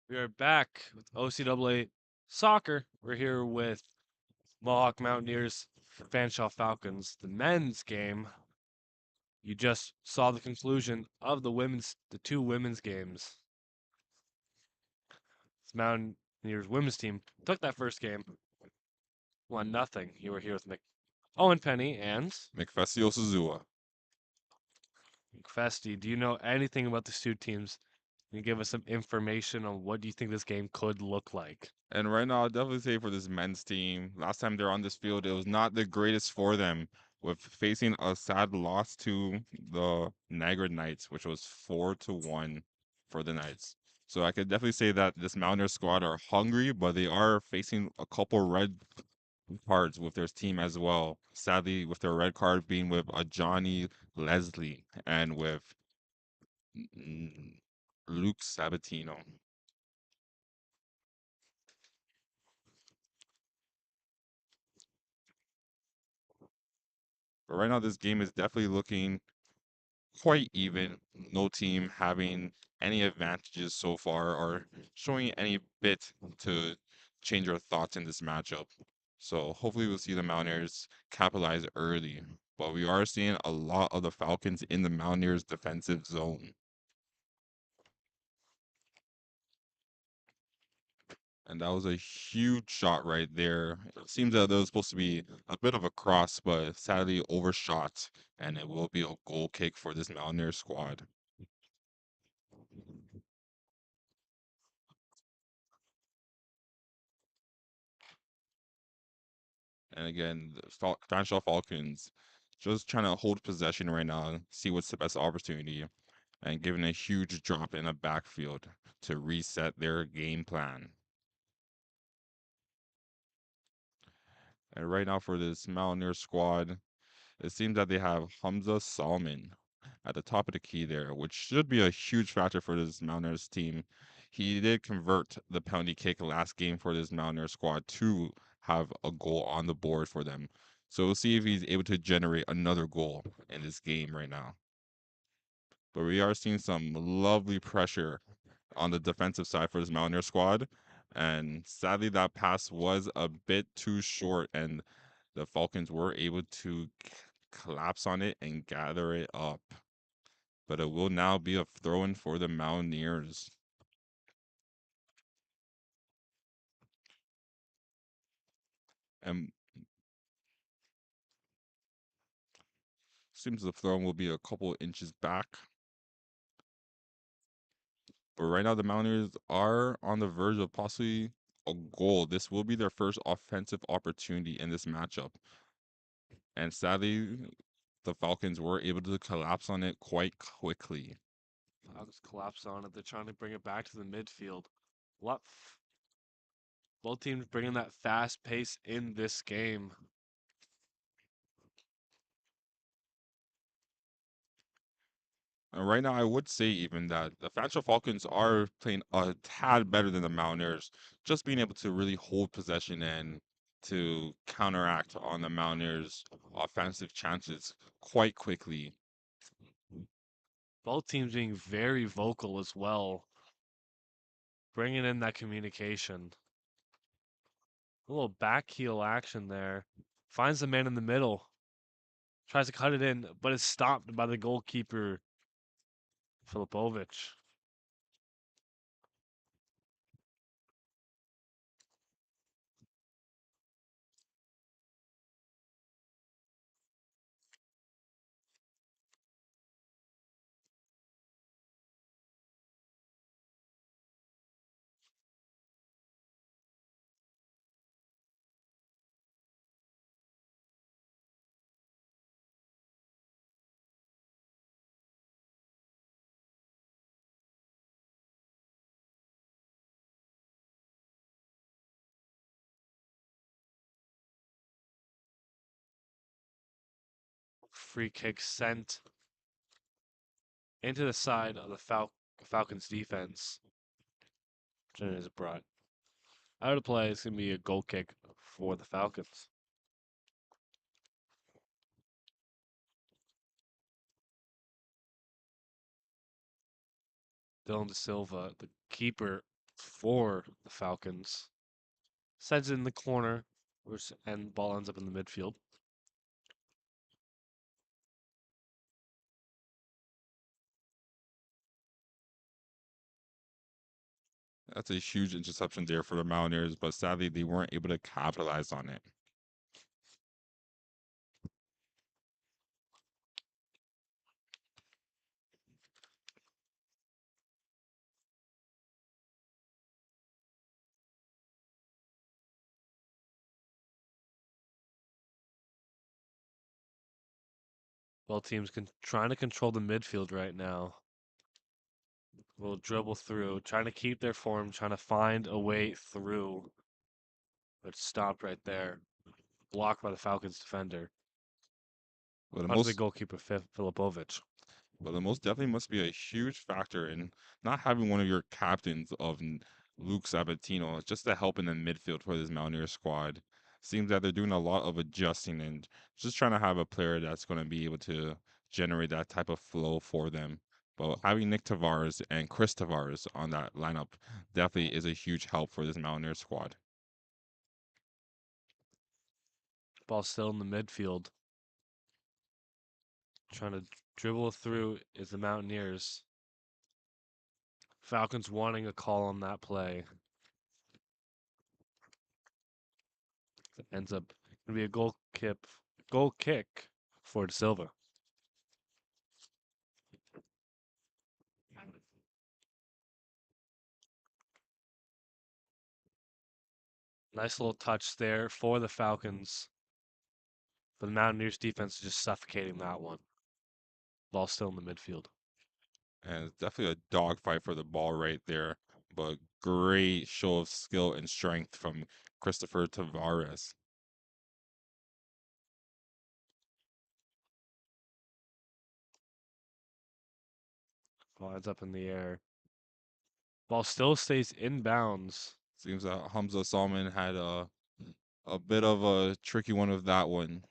We are back with OCAA soccer. We're here with Mohawk Mountaineers, Fanshawe Falcons. The men's game. You just saw the conclusion of the two women's games. This Mountaineers women's team took that first game, 1-0. You were here with Owen Penny and McFessy Osuzua. Festy. Do you know anything about the two teams? Can you give us some information on what do you think this game could look like? And right now, I'll definitely say for this men's team, last time they're on this field, it was not the greatest for them, with facing a sad loss to the Niagara Knights, which was 4-1 for the Knights. So I could definitely say that this Mountaineer squad are hungry, but they are facing a couple red cards with their team as well. Sadly, with their red card being with a Johnny Leslie and with mm, Luke Sabatino. But right now, this game is definitely looking quite even. No team having any advantages so far or showing any bit to change our thoughts in this matchup. So hopefully we'll see the Mountaineers capitalize early. But we are seeing a lot of the Falcons in the Mountaineers defensive zone. And that was a huge shot right there. It seems that was supposed to be a bit of a cross, but sadly overshot. And it will be a goal kick for this Mountaineer squad. And again, the Fanshawe Falcons just trying to hold possession right now, see what's the best opportunity, and giving a huge drop in the backfield to reset their game plan. And right now for this Mountaineer squad, it seems that they have Hamza Salman at the top of the key there, which should be a huge factor for this Mountaineers team. He did convert the penalty kick last game for this Mountaineer squad to have a goal on the board for them. So we'll see if he's able to generate another goal in this game right now. But we are seeing some lovely pressure on the defensive side for this Mountaineer squad. And sadly, that pass was a bit too short, and the Falcons were able to collapse on it and gather it up. But it will now be a throw in for the Mountaineers. And seems the throw in will be a couple inches back. But right now, the Mountaineers are on the verge of possibly a goal. This will be their first offensive opportunity in this matchup. And sadly, the Falcons were able to collapse on it quite quickly. Falcons collapse on it. They're trying to bring it back to the midfield. Lot Both teams bringing that fast pace in this game. And right now, I would say even that the Fanshawe Falcons are playing a tad better than the Mountaineers, just being able to really hold possession and to counteract on the Mountaineers' offensive chances quite quickly. Both teams being very vocal as well, bringing in that communication. A little back heel action there. Finds the man in the middle. Tries to cut it in, but is stopped by the goalkeeper, Filipovic. Free kick sent into the side of the Falcons defense. And is brought out of play. It's going to be a goal kick for the Falcons. Dylan De Silva, the keeper for the Falcons, sends it in the corner, and ball ends up in the midfield. That's a huge interception there for the Mountaineers, but sadly they weren't able to capitalize on it. Both teams trying to control the midfield right now. Will dribble through, trying to keep their form, trying to find a way through. But stopped right there. Blocked by the Falcons defender. But the Onto the most goalkeeper, Filipovic. But it most definitely must be a huge factor in not having one of your captains of Luke Sabatino just to help in the midfield for this Mountaineer squad. Seems that they're doing a lot of adjusting and just trying to have a player that's going to be able to generate that type of flow for them. But having Nick Tavares and Chris Tavares on that lineup definitely is a huge help for this Mountaineer squad. Ball still in the midfield. Trying to dribble through is the Mountaineers. Falcons wanting a call on that play. Ends up gonna be a goal kick for De Silva. Nice little touch there for the Falcons. But the Mountaineers defense is just suffocating that one. Ball still in the midfield. And it's definitely a dogfight for the ball right there. But great show of skill and strength from Christopher Tavares. Ball ends up in the air. Ball still stays inbounds. Seems that Hamza Salman had a bit of a tricky one with that one,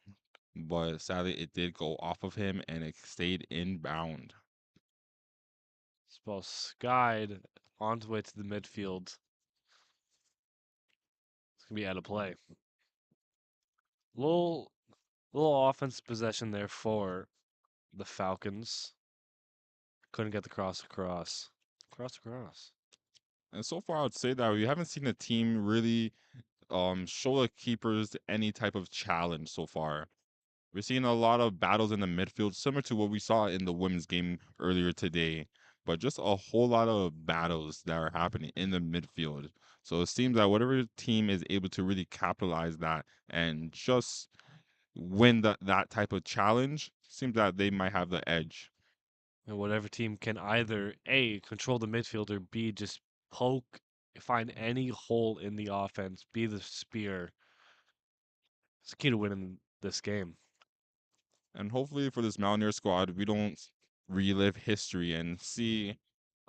but sadly it did go off of him and it stayed inbound. This ball skied on its way to the midfield. It's gonna be out of play. Little little offensive possession there for the Falcons. Couldn't get the cross across. Across. And so far, I would say that we haven't seen the team really show the keepers any type of challenge so far. We're seeing a lot of battles in the midfield, similar to what we saw in the women's game earlier today, but just a whole lot of battles that are happening in the midfield. So it seems that whatever team is able to really capitalize that and just win that type of challenge, seems that they might have the edge. And whatever team can either A, control the midfield, or B, just find any hole in the offense, be the spear. It's the key to winning this game. And hopefully for this Mountaineer squad, we don't relive history and see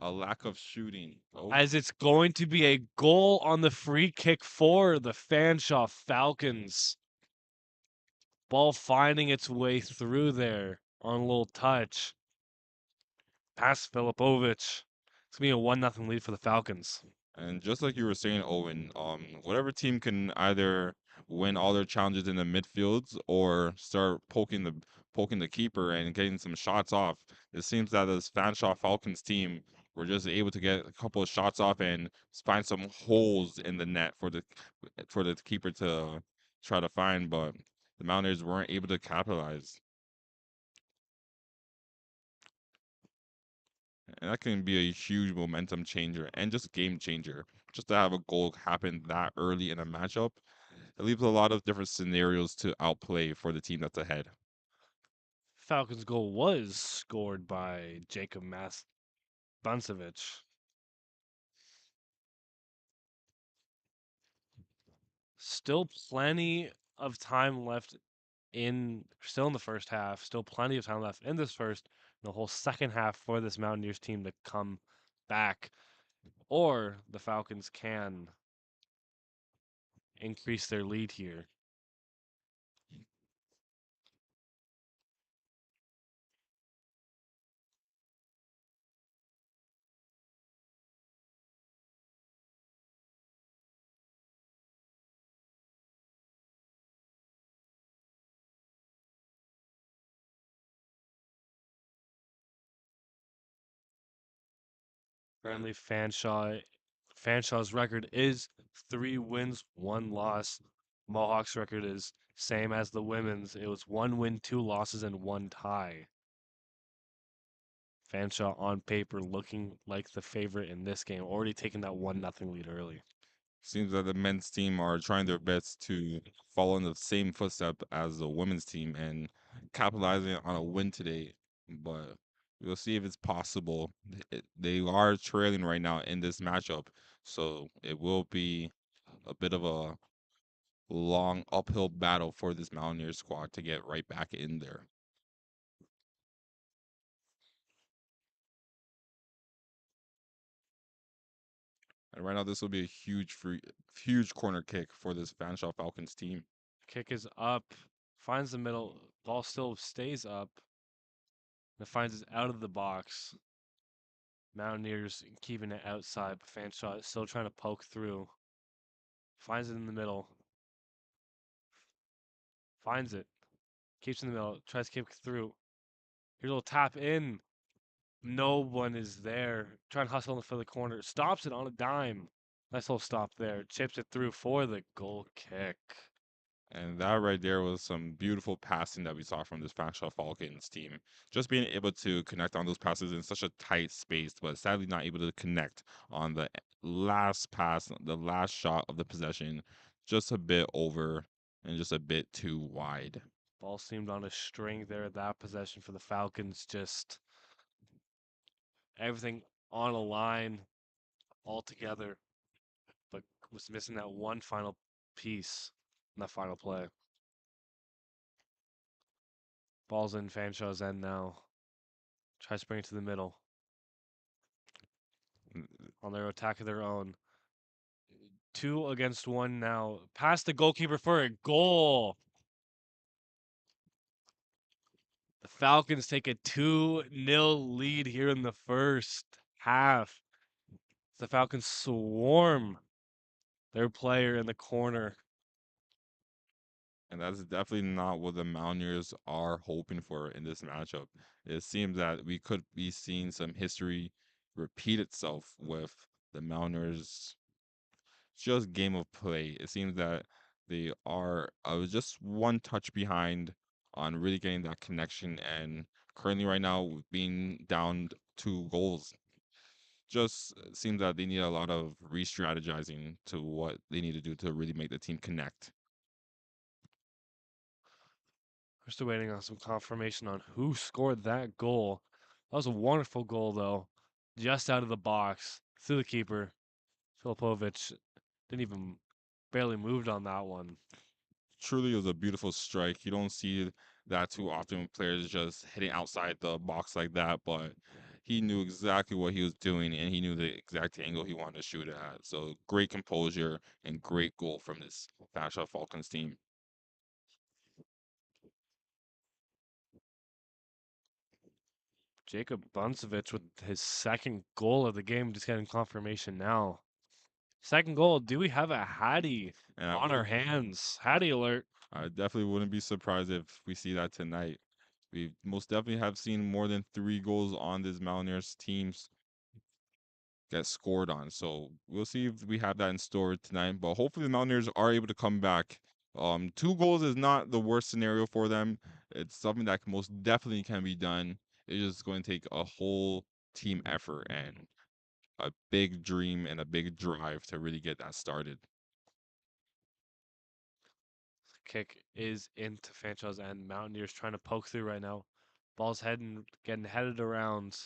a lack of shooting. Oh, As it's going to be a goal on the free kick for the Fanshawe Falcons. Ball finding its way through there on a little touch. Past Filipovic. It's gonna be a 1-0 lead for the Falcons. and just like you were saying, Owen, whatever team can either win all their challenges in the midfields or start poking the keeper and getting some shots off. It seems that this Fanshawe Falcons team were just able to get a couple of shots off and find some holes in the net for the keeper to try to find, but the Mountaineers weren't able to capitalize. And that can be a huge momentum changer and just game changer. Just to have a goal happen that early in a matchup, it leaves a lot of different scenarios to outplay for the team that's ahead. Falcons goal was scored by Jacob Buncevic. Still plenty of time left still in the first half. Still plenty of time left in this first, the whole second half for this Mountaineers team to come back. Or the Falcons can increase their lead here. Currently, Fanshaw's record is 3 wins, 1 loss. Mohawk's record is same as the women's. It was 1 win, 2 losses, and 1 tie. Fanshawe on paper looking like the favorite in this game, already taking that 1-0 lead early. Seems that the men's team are trying their best to follow in the same footstep as the women's team and capitalizing on a win today. But we'll see if it's possible. They are trailing right now in this matchup, so it will be a bit of a long uphill battle for this Mountaineer squad to get right back in there. And right now, this will be a huge corner kick for this Fanshawe Falcons team. Kick is up, finds the middle, ball still stays up, and finds it out of the box. Mountaineers keeping it outside, but Fanshawe is still trying to poke through. Finds it in the middle. Finds it. Keeps in the middle. Tries to kick through. Here's a little tap in. No one is there. Trying to hustle for the corner. Stops it on a dime. Nice little stop there. Chips it through for the goal kick. And that right there was some beautiful passing that we saw from this Fanshawe Falcons team. Just being able to connect on those passes in such a tight space, but sadly not able to connect on the last pass, the last shot of the possession, just a bit over and just a bit too wide. Ball seemed on a string there at that possession for the Falcons. Just everything on a line all together, but was missing that one final piece in that final play. Ball's in Fanshaw's end now. Tries to bring it to the middle. On their attack of their own. 2 against 1 now. Past the goalkeeper for a goal. The Falcons take a 2-0 lead here in the first half. The Falcons swarm their player in the corner. And that's definitely not what the Mountaineers are hoping for in this matchup. It seems that we could be seeing some history repeat itself with the Mountaineers just game of play. It seems that they are just one touch behind on really getting that connection, and currently right now being down 2 goals. Just seems that they need a lot of re-strategizing to what they need to do to really make the team connect. We're still waiting on some confirmation on who scored that goal. That was a wonderful goal, though. Just out of the box, through the keeper. Filipovic didn't even barely moved on that one. Truly, it was a beautiful strike. You don't see that too often with players just hitting outside the box like that, but he knew exactly what he was doing and he knew the exact angle he wanted to shoot it at. So great composure and great goal from this Fanshawe Falcons team. Jacob Buncevic with his second goal of the game, just getting confirmation now. Second goal. Do we have a Hattie And on our hands? Hattie alert. I definitely wouldn't be surprised if we see that tonight. We most definitely have seen more than 3 goals on this Mountaineers teams get scored on. So we'll see if we have that in store tonight. But hopefully the Mountaineers are able to come back. 2 goals is not the worst scenario for them. It's something that most definitely can be done. It's just going to take a whole team effort and a big dream and a big drive to really get that started. Kick is into Fanchos and Mountaineers trying to poke through right now. Ball's heading, getting headed around.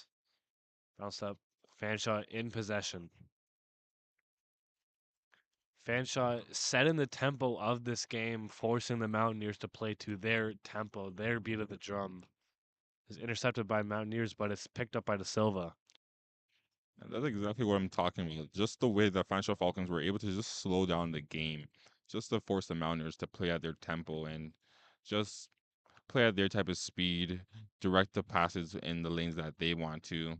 Bounced up. Fanshawe in possession. Fanshawe setting the tempo of this game, forcing the Mountaineers to play to their tempo, their beat of the drum. Is intercepted by Mountaineers, but it's picked up by the Silva. And that's exactly what I'm talking about. Just the way the Fanshawe Falcons were able to just slow down the game, just to force the Mountaineers to play at their tempo and just play at their type of speed, direct the passes in the lanes that they want to.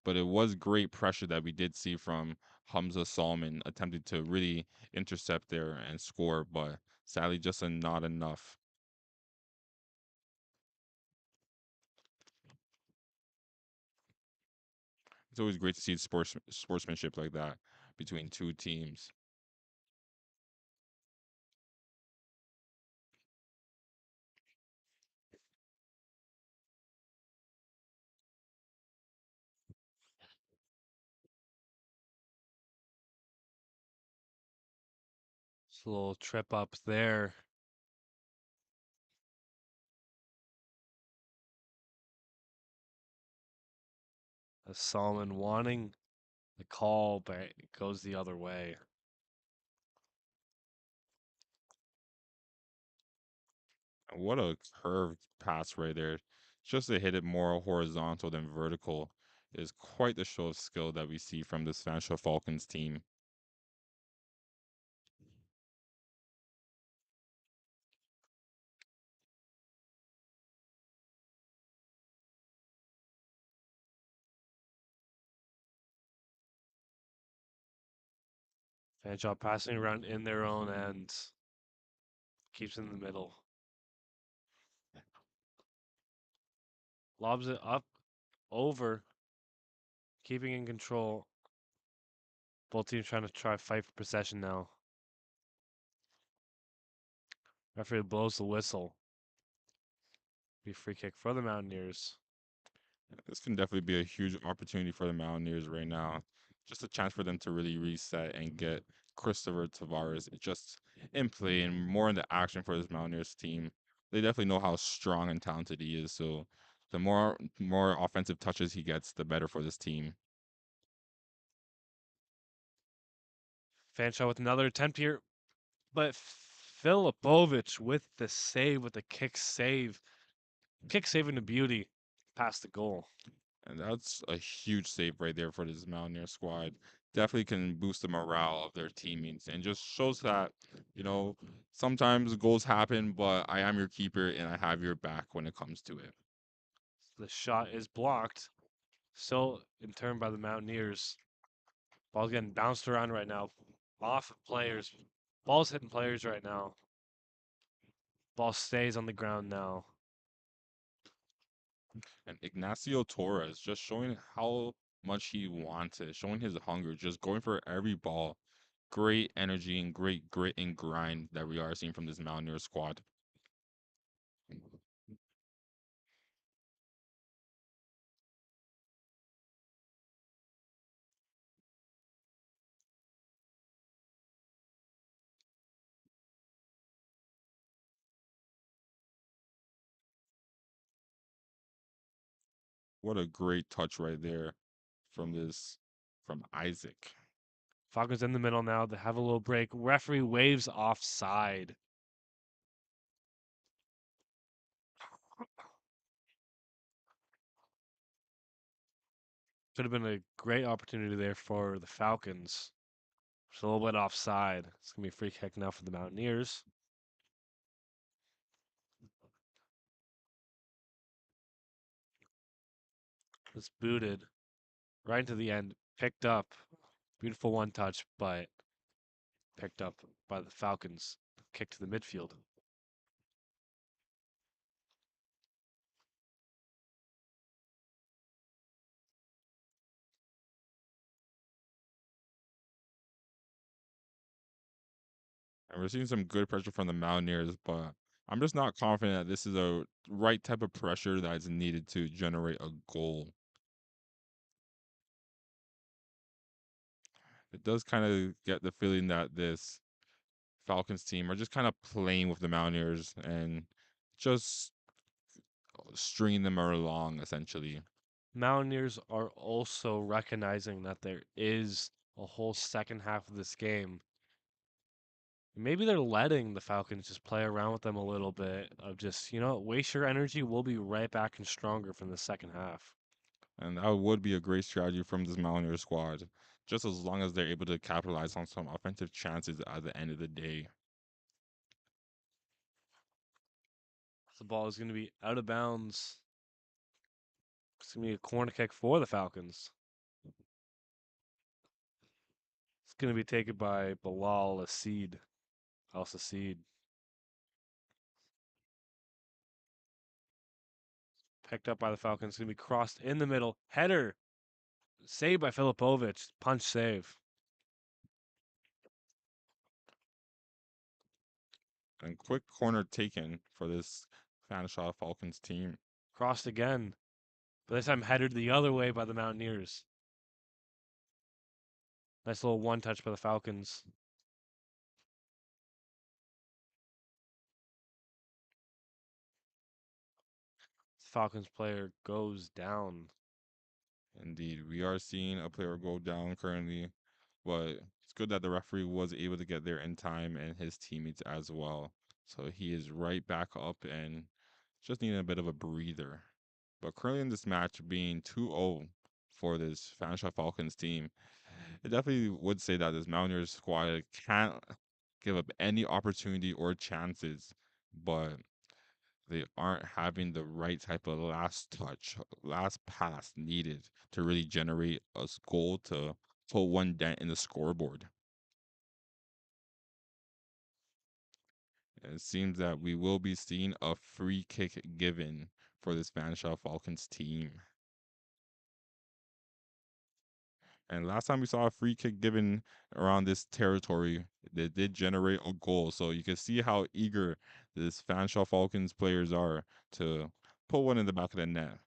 But it was great pressure that we did see from Hamza Salman attempting to really intercept there and score, but sadly just not enough. It's always great to see sportsmanship like that between two teams. Just a little trip up there. As Solomon wanting the call, but it goes the other way. What a curved pass right there. Just to hit it more horizontal than vertical is quite the show of skill that we see from this Fanshawe Falcons team. Fanshawe passing around in their own end. Keeps in the middle. Lobs it up, over. Keeping in control. Both teams trying to fight for possession now. Referee blows the whistle. Be a free kick for the Mountaineers. This can definitely be a huge opportunity for the Mountaineers right now. Just a chance for them to really reset and get Christopher Tavares just in play and more in the action for this Mountaineers team. They definitely know how strong and talented he is. So the more offensive touches he gets, the better for this team. Fanshawe with another attempt here, but Filipovic with the save, with the kick save. Kick saving to beauty past the goal. And that's a huge save right there for this Mountaineer squad. Definitely can boost the morale of their teammates and just shows that, you know, sometimes goals happen, but I am your keeper and I have your back when it comes to it. The shot is blocked. Still in turn by the Mountaineers. Ball's getting bounced around right now. Off of players. Ball's hitting players right now. Ball stays on the ground now. And Ignacio Torres just showing how much he wants it, showing his hunger, just going for every ball. Great energy and great grit and grind that we are seeing from this Mountaineer squad. What a great touch right there from Isaac. Falcons in the middle now. They have a little break. Referee waves offside. Could have been a great opportunity there for the Falcons. Just a little bit offside. It's going to be a free kick now for the Mountaineers. It's booted right into the end. Picked up. Beautiful one touch, but picked up by the Falcons. Kick to the midfield. And we're seeing some good pressure from the Mountaineers, but I'm just not confident that this is a right type of pressure that is needed to generate a goal. It does kind of get the feeling that this Falcons team are just kind of playing with the Mountaineers and just stringing them along essentially. Mountaineers are also recognizing that there is a whole second half of this game. Maybe they're letting the Falcons just play around with them a little bit of just, waste your energy. We'll be right back and stronger from the second half. And that would be a great strategy from this Mountaineer squad, just as long as they're able to capitalize on some offensive chances at the end of the day. The ball is going to be out of bounds. It's going to be a corner kick for the Falcons. It's going to be taken by Bilal Asid. Al Sasid. Picked up by the Falcons. It's going to be crossed in the middle. Header. Saved by Filipovic. Punch save. And quick corner taken for this Fanshawe Falcons team. Crossed again. But this time headed the other way by the Mountaineers. Nice little one touch by the Falcons. Falcons player goes down. Indeed, we are seeing a player go down currently, but it's good that the referee was able to get there in time and his teammates as well. So he is right back up and just needing a bit of a breather. But currently in this match being 2-0 for this Fanshawe Falcons team, it definitely would say that this Mountaineers squad can't give up any opportunity or chances, but they aren't having the right type of last touch, last pass needed to really generate a goal to put one dent in the scoreboard. And it seems that we will be seeing a free kick given for this Fanshawe Falcons team. And last time we saw a free kick given around this territory, they did generate a goal. So you can see how eager this Fanshawe Falcons players are to put one in the back of the net.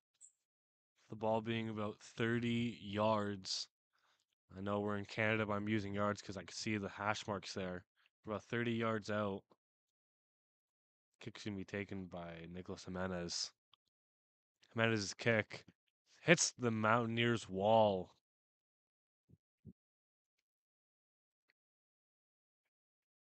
The ball being about 30 yards. I know we're in Canada, but I'm using yards because I can see the hash marks there. About 30 yards out. Kick's going to be taken by Nicholas Jimenez. Jimenez's kick hits the Mountaineers' wall.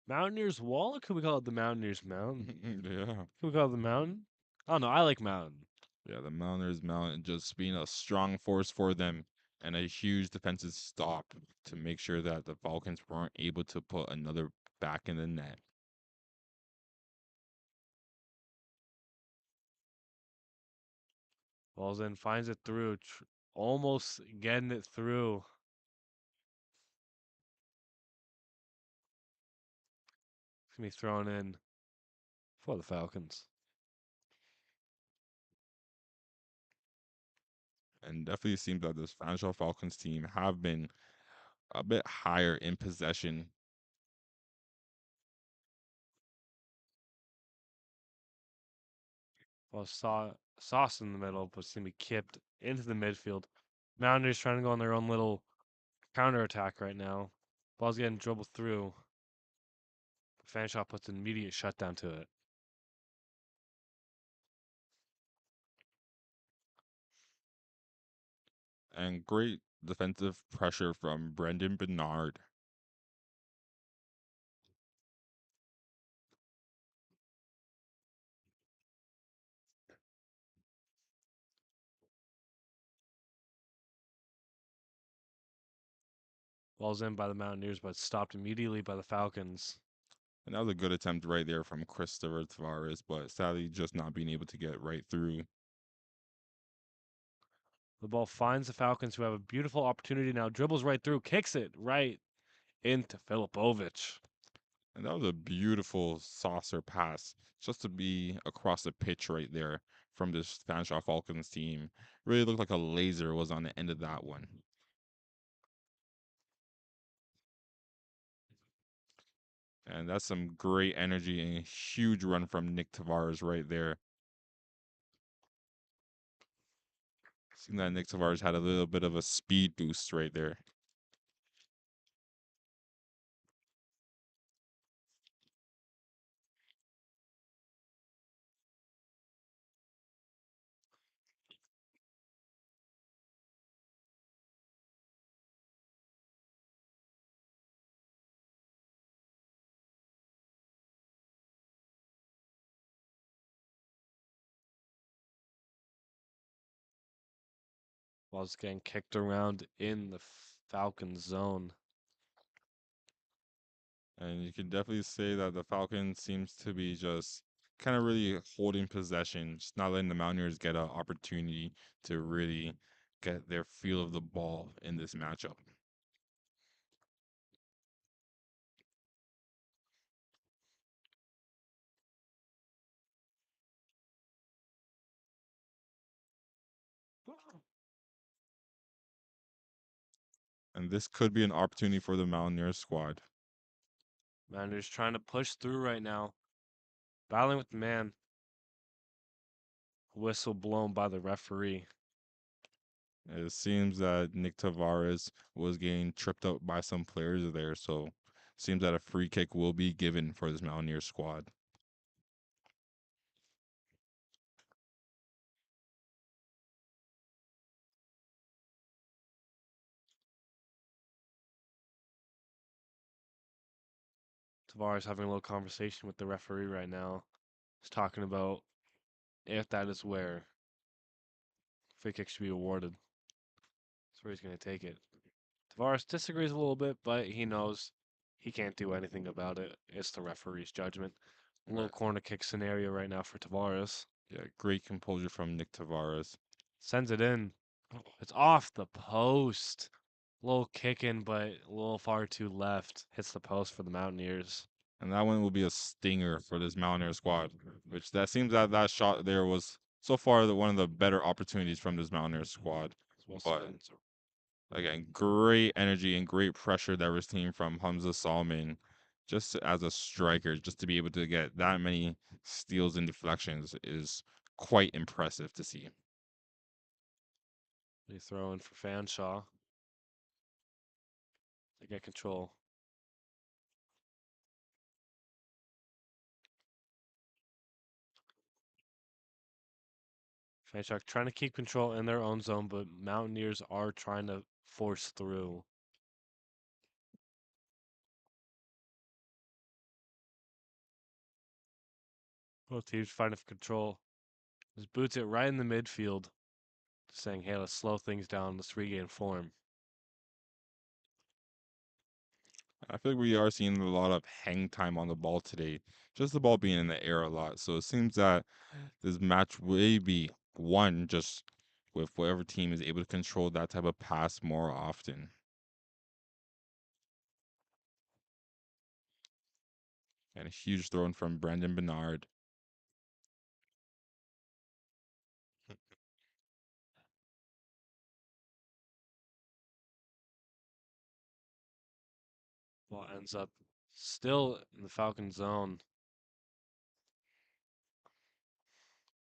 Mountaineers' wall, or could we call it the Mountaineers' mountain? Yeah. Could we call it the mountain? I don't know. I like mountain. Yeah, the Mountaineers Mountain just being a strong force for them and a huge defensive stop to make sure that the Falcons weren't able to put another back in the net. Balls in, finds it through, almost getting it through. It's going to be thrown in for the Falcons. And definitely seems that this Fanshawe Falcons team have been a bit higher in possession. Well, sauce in the middle, but it's going to be kipped into the midfield. Mountaineers trying to go on their own little counterattack right now. Ball's getting dribbled through. Fanshawe puts an immediate shutdown to it. And great defensive pressure from Brendan Bernard. Ball's in by the Mountaineers, but stopped immediately by the Falcons. And that was a good attempt right there from Christopher Tavares, but sadly just not being able to get right through. The ball finds the Falcons, who have a beautiful opportunity now. Dribbles right through, kicks it right into Filipovic. And that was a beautiful saucer pass just to be across the pitch right there from this Fanshawe Falcons team. Really looked like a laser was on the end of that one. And that's some great energy and a huge run from Nick Tavares right there. Seemed that Nick Tavares had a little bit of a speed boost right there. Ball's getting kicked around in the Falcons zone. And you can definitely say that the Falcons seems to be just kind of really holding possession, just not letting the Mountaineers get an opportunity to really get their feel of the ball in this matchup. And this could be an opportunity for the Mountaineer squad. Mountaineers trying to push through right now. Battling with the man. Whistle blown by the referee. It seems that Nick Tavares was getting tripped up by some players there, so seems that a free kick will be given for this Mountaineer squad. Tavares having a little conversation with the referee right now. He's talking about if that is where free kick should be awarded. That's where he's going to take it. Tavares disagrees a little bit, but he knows he can't do anything about it. It's the referee's judgment. A little Right. corner kick scenario right now for Tavares. Yeah, great composure from Nick Tavares. Sends it in. It's off the post. A little kicking, but a little far too left. Hits the post for the Mountaineers. And that one will be a stinger for this Mountaineer squad, which that seems that that shot there was so far one of the better opportunities from this Mountaineer squad. But again, great energy and great pressure that we're seeing from Hamza Salman just as a striker, just to be able to get that many steals and deflections is quite impressive to see. They throw in for Fanshawe. They get control. Fanshawe trying to keep control in their own zone, but Mountaineers are trying to force through. Both teams fighting for control. Just boots it right in the midfield. Just saying, hey, let's slow things down. Let's regain form. I feel like we are seeing a lot of hang time on the ball today, just the ball being in the air a lot. So it seems that this match will be won just with whatever team is able to control that type of pass more often. And a huge throw in from Brandon Bernard. Ball ends up still in the Falcon zone.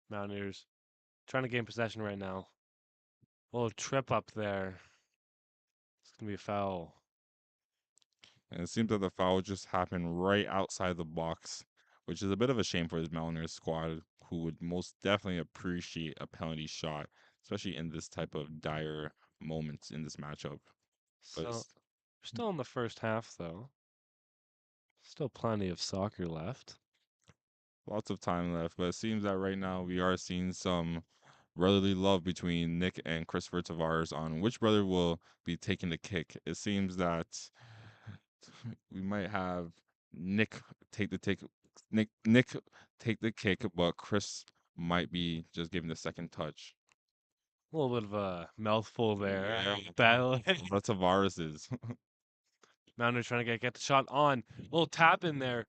Mountaineers trying to gain possession right now. A little trip up there. It's going to be a foul. And it seems that the foul just happened right outside the box, which is a bit of a shame for his Mountaineer squad, who would most definitely appreciate a penalty shot, especially in this type of dire moments in this matchup. But So, still in the first half, though. Still plenty of soccer left. lots of time left. But it seems that right now we are seeing some brotherly love between Nick and Christopher Tavares on which brother will be taking the kick. It seems that we might have Nick take the take Nick take the kick, but Chris might be just giving the second touch. A little bit of a mouthful there. Yeah, Battle. that's Tavares's. Mountaineers trying to get the shot on. A little tap in there,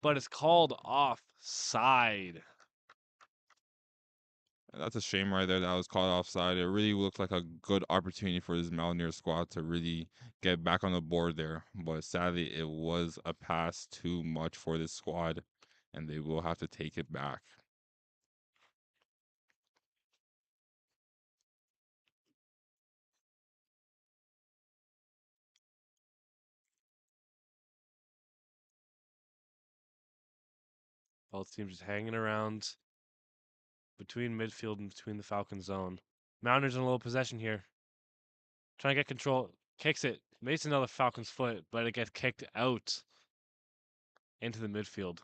but it's called offside. That's a shame right there that was caught offside. It really looked like a good opportunity for this Mountaineer squad to really get back on the board there. But sadly, it was a pass too much for this squad, and they will have to take it back. Both teams just hanging around between midfield and between the Falcon zone. Mountaineers in a little possession here. Trying to get control. Kicks it. Makes another Falcon's foot, but it gets kicked out into the midfield.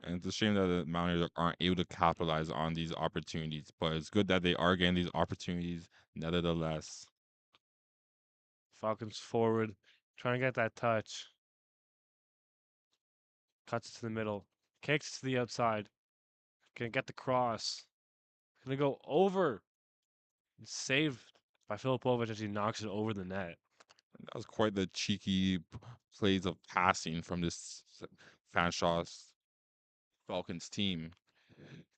And it's a shame that the Mountaineers aren't able to capitalize on these opportunities, but it's good that they are getting these opportunities nevertheless. Falcons forward. Trying to get that touch. Cuts it to the middle. Kicks it to the outside. Gonna get the cross. Gonna go over. Saved by Filipovic as he knocks it over the net. That was quite the cheeky plays of passing from this Fanshaw's Falcons team.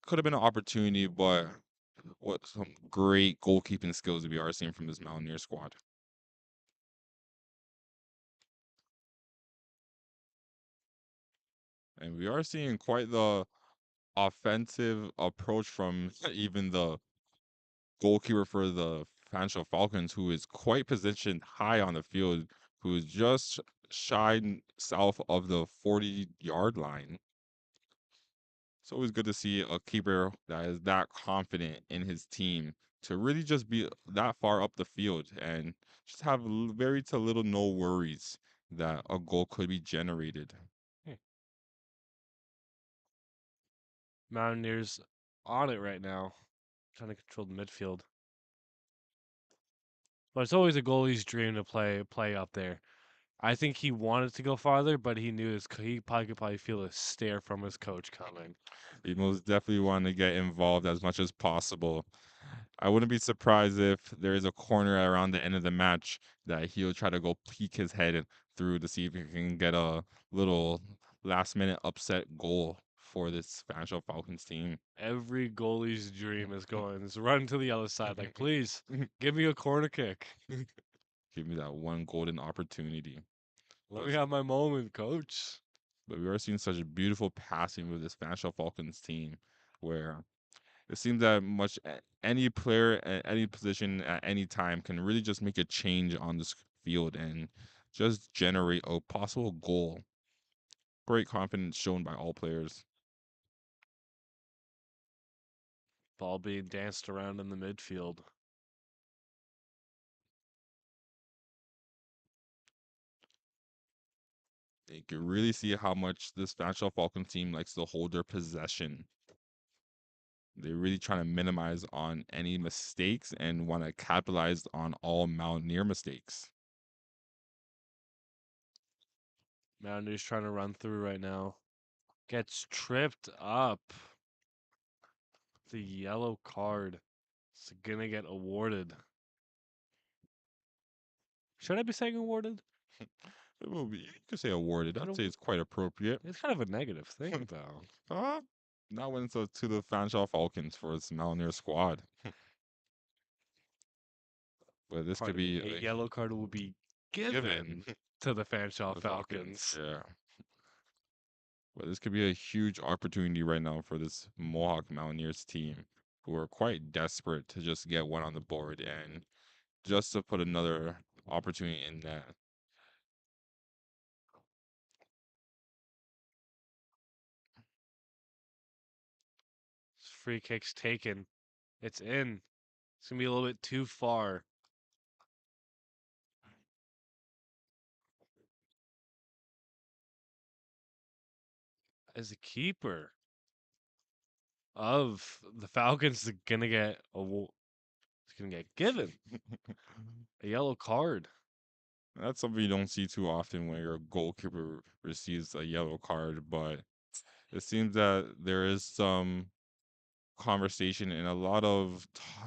Could have been an opportunity, but what some great goalkeeping skills we are seeing from this Mountaineer squad. And we are seeing quite the offensive approach from even the goalkeeper for the Fanshawe Falcons, who is quite positioned high on the field, who is just shy south of the 40-yard line. It's always good to see a keeper that is that confident in his team to really just be that far up the field and just have very to little no worries that a goal could be generated. Hmm. Mountaineers on it right now, trying to control the midfield. But it's always a goalie's dream to play up there. I think he wanted to go farther, but he knew he probably could probably feel a stare from his coach coming. We most definitely want to get involved as much as possible. I wouldn't be surprised if there is a corner around the end of the match that he'll try to go peek his head through to see if he can get a little last minute upset goal for this Fanshawe Falcons team. Every goalie's dream is run to the other side, like, please give me a corner kick. Give me that one golden opportunity. Let But me have my moment, coach. but we are seeing such beautiful passing with this Fanshawe Falcons team where it seems that any player at any position at any time can really just make a change on this field and just generate a possible goal. Great confidence shown by all players. Ball being danced around in the midfield. You can really see how much this Fanshawe Falcon team likes to hold their possession. They're really trying to minimize on any mistakes and want to capitalize on all Mountaineer mistakes. Mountaineers trying to run through right now. Gets tripped up. The yellow card is gonna get awarded. Should I be saying awarded? It will be, you could say awarded. I'd say it's quite appropriate. It's kind of a negative thing, though. uh, Not when it's to the Fanshawe Falcons for its Mountaineer squad. But this could Pardon me. be A a yellow card will be given given to the Fanshawe the Falcons. Falcons. Yeah. But this could be a huge opportunity right now for this Mohawk Mountaineers team, who are quite desperate to just get one on the board and just to put another opportunity in that. Free kick's taken. It's in. It's gonna be a little bit too far. As a keeper of the Falcons is gonna get given a yellow card. That's something you don't see too often when your goalkeeper receives a yellow card, but it seems that there is some conversation and a lot of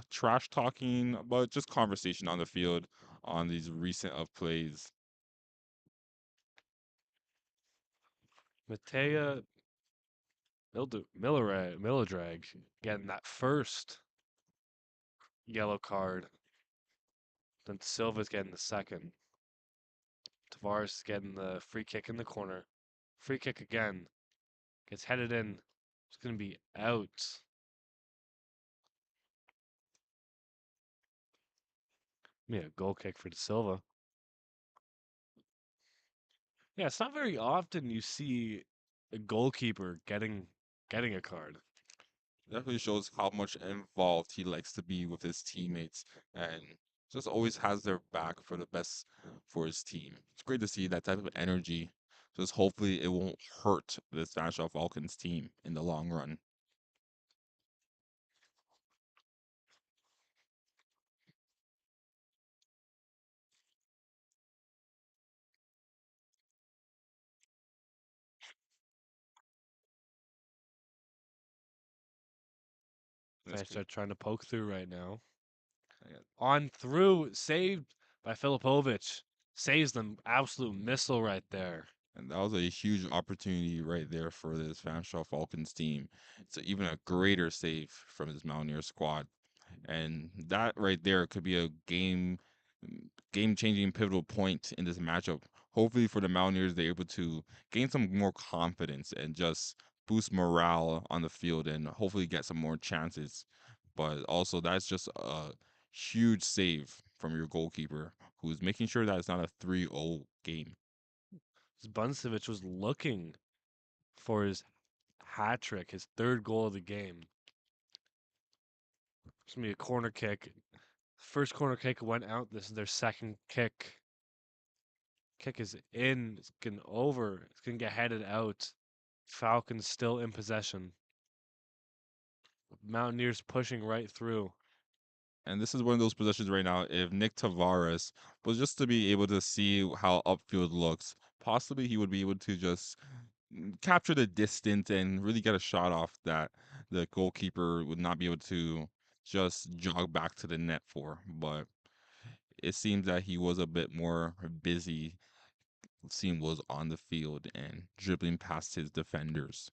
trash talking, but just conversation on the field on these recent of plays. Matea Milladrag getting that first yellow card. Then Silva's getting the second. Tavares is getting the free kick in the corner. Free kick again. Gets headed in. It's gonna be out. Yeah, goal kick for De Silva. Yeah, it's not very often you see a goalkeeper getting a card. Definitely shows how much involved he likes to be with his teammates and just always has their back for the best for his team. It's great to see that type of energy. Just hopefully it won't hurt this Fanshawe Falcons team in the long run. This Fans could, are trying to poke through right now. yeah, On through, saved by Filipovic. Saves them. Absolute missile right there. and that was a huge opportunity right there for this Fanshawe Falcons team. It's even a greater save from his Mountaineer squad. And that right there could be a game changing pivotal point in this matchup hopefully for the Mountaineers, they're able to gain some more confidence and just boost morale on the field and hopefully get some more chances. But also, that's just a huge save from your goalkeeper who's making sure that it's not a 3-0 game. Buncevic was looking for his hat trick, his third goal of the game. It's gonna be a corner kick. First corner kick went out. This is their second kick. Kick is in. It's getting over. It's gonna get headed out. Falcons still in possession. Mountaineers pushing right through. And this is one of those positions right now. If Nick Tavares was just to be able to see how upfield looks, possibly he would be able to just capture the distance and really get a shot off that the goalkeeper would not be able to just jog back to the net for. But it seems that he was a bit more busy. Seeing was on the field and dribbling past his defenders.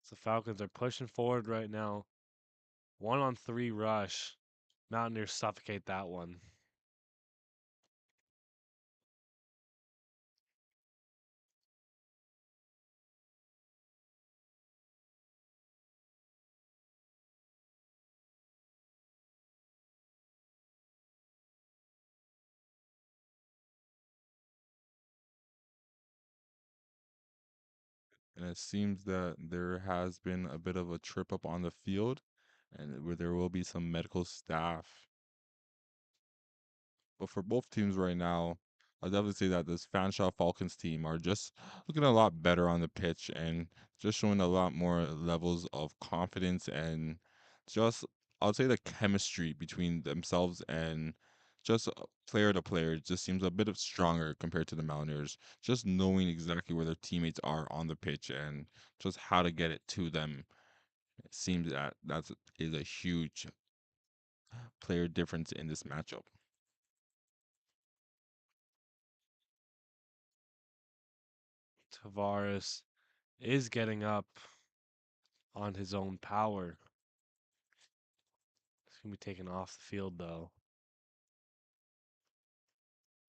So Falcons are pushing forward right now. 1-on-3 rush. Mountaineers suffocate that one. And it seems that there has been a bit of a trip up on the field and where there will be some medical staff. But for both teams right now, I'll definitely say that this Fanshawe Falcons team are just looking a lot better on the pitch and just showing a lot more levels of confidence and just I'll say the chemistry between themselves and just player to player just seems a bit of stronger compared to the Mountaineers. Just knowing exactly where their teammates are on the pitch and just how to get it to them. It seems that that is a huge player difference in this matchup. Tavares is getting up on his own power. He's gonna be taken off the field though.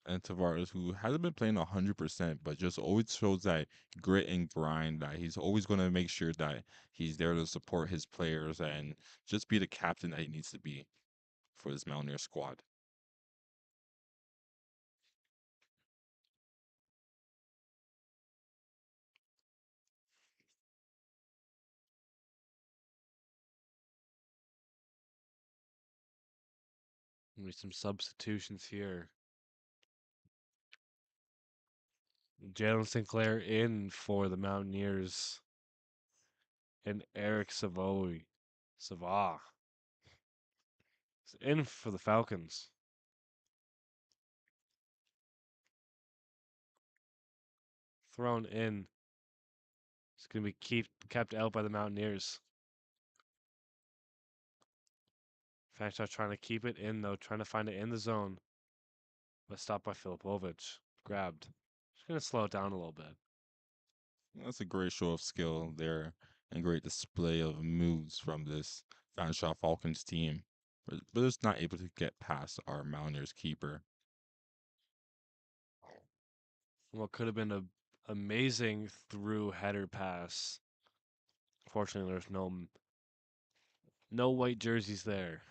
And Tavares, who hasn't been playing 100%, but just always shows that grit and grind that he's always going to make sure that he's there to support his players and just be the captain that he needs to be for this Mountaineer squad. Gonna be some substitutions here. Jalen Sinclair in for the Mountaineers. And Eric Savoy. Sava is in for the Falcons. Thrown in. It's gonna be kept out by the Mountaineers. Fanshawe trying to keep it in though, trying to find it in the zone. But stopped by Filipovic. Grabbed. Just gonna slow it down a little bit. That's a great show of skill there and great display of moves from this Fanshawe Falcons team. But it's not able to get past our Mountaineers keeper. What could have been a amazing through header pass. Fortunately, there's no white jerseys there.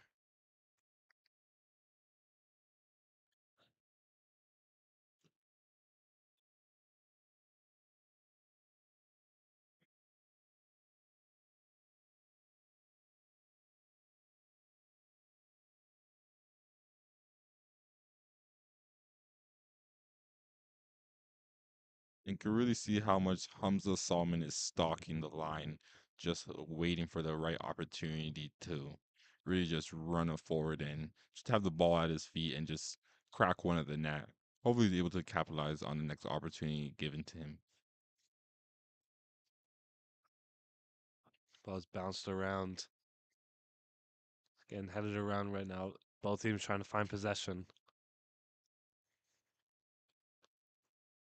You can really see how much Hamza Salman is stalking the line, just waiting for the right opportunity to really just run it forward and just have the ball at his feet and just crack one at the net. Hopefully, he's able to capitalize on the next opportunity given to him. Ball's bounced around. Getting headed around right now. Both teams trying to find possession.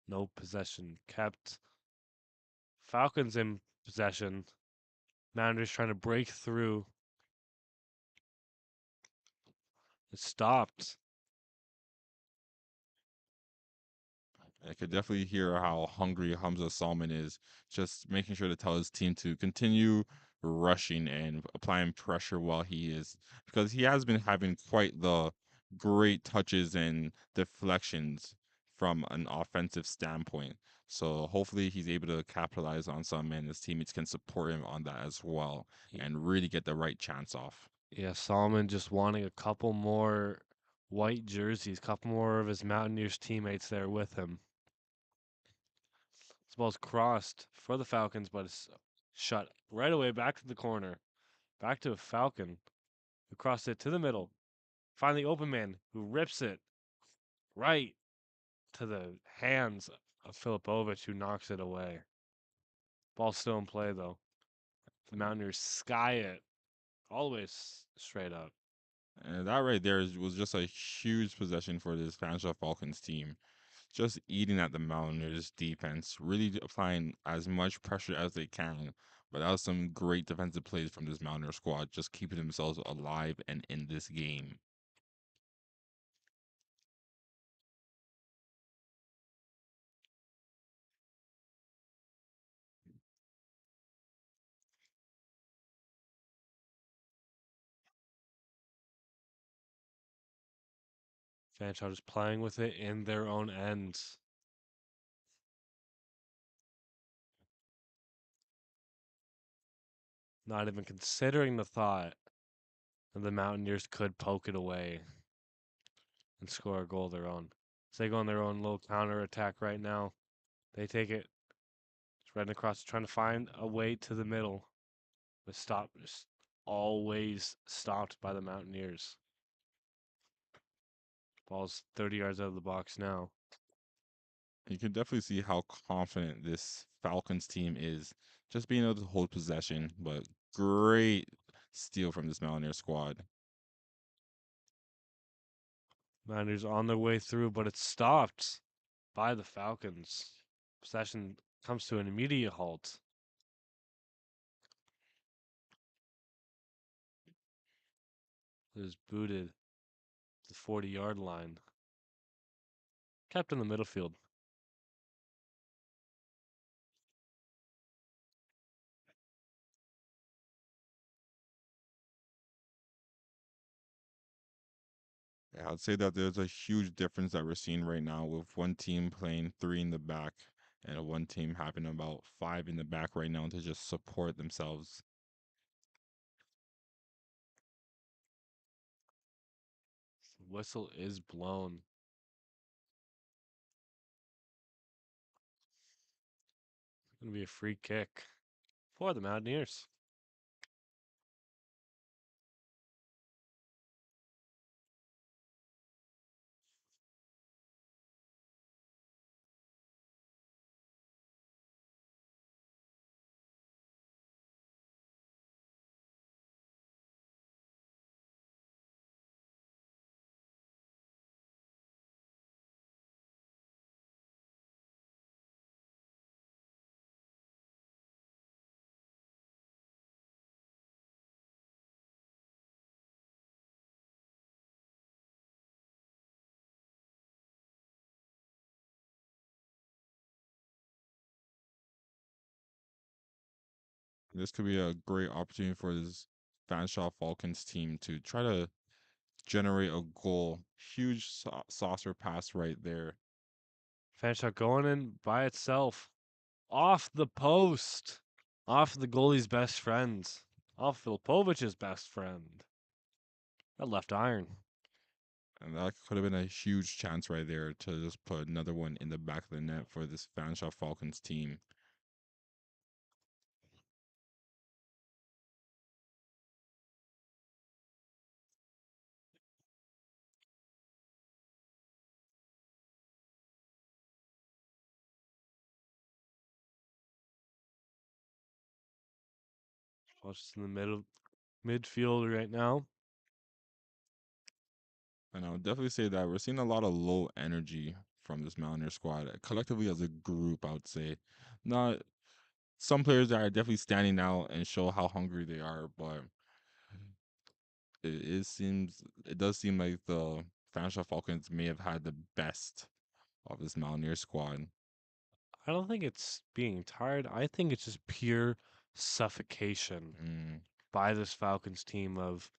No possession kept. Falcons in possession. Mountaineers trying to break through. It stopped. I could definitely hear how hungry Hamza Salman is, just making sure to tell his team to continue rushing and applying pressure while he is, because he has been having quite the great touches and deflections from an offensive standpoint. So hopefully he's able to capitalize on some and his teammates can support him on that as well and really get the right chance off. Yeah, Solomon just wanting a couple more white jerseys, couple more of his Mountaineers teammates there with him. This ball's crossed for the Falcons, but it's shut right away back to the corner. Back to a Falcon who crossed it to the middle. Finally, open man who rips it right to the hands of Filipovic, who knocks it away. Ball's still in play, though. The Mountaineers sky it all the way straight up. And that right there was just a huge possession for this Fanshawe Falcons team. Just eating at the Mountaineers defense, really applying as much pressure as they can. But that was some great defensive plays from this Mountaineer squad, just keeping themselves alive and in this game. Fanshawe just playing with it in their own ends. Not even considering the thought that the Mountaineers could poke it away and score a goal of their own. So they go on their own little counter attack right now. They take it, spreading across, trying to find a way to the middle. But stop, just always stopped by the Mountaineers. Ball's 30 yards out of the box now. You can definitely see how confident this Falcons team is, just being able to hold possession. But great steal from this Mountaineer squad. Mountaineers on their way through, but it's stopped by the Falcons. Possession comes to an immediate halt. It is booted to the 40-yard line. Kept in the middle field. Yeah, I'd say that there's a huge difference that we're seeing right now with one team playing three in the back and one team having about five in the back right now to just support themselves. Whistle is blown. It's going to be a free kick for the Mountaineers. This could be a great opportunity for this Fanshawe Falcons team to try to generate a goal. Huge saucer pass right there. Fanshawe going in by itself. Off the post. Off the goalie's best friend. Off Filipovic's best friend. That left iron. And that could have been a huge chance right there to just put another one in the back of the net for this Fanshawe Falcons team. Just in the midfield right now. And I would definitely say that we're seeing a lot of low energy from this Mountaineer squad collectively as a group. I would say, not some players that are definitely standing out and show how hungry they are, but it does seem like the Fanshawe Falcons may have had the best of this Mountaineer squad. I don't think it's being tired. I think it's just pure suffocation Mm, by this Falcons team of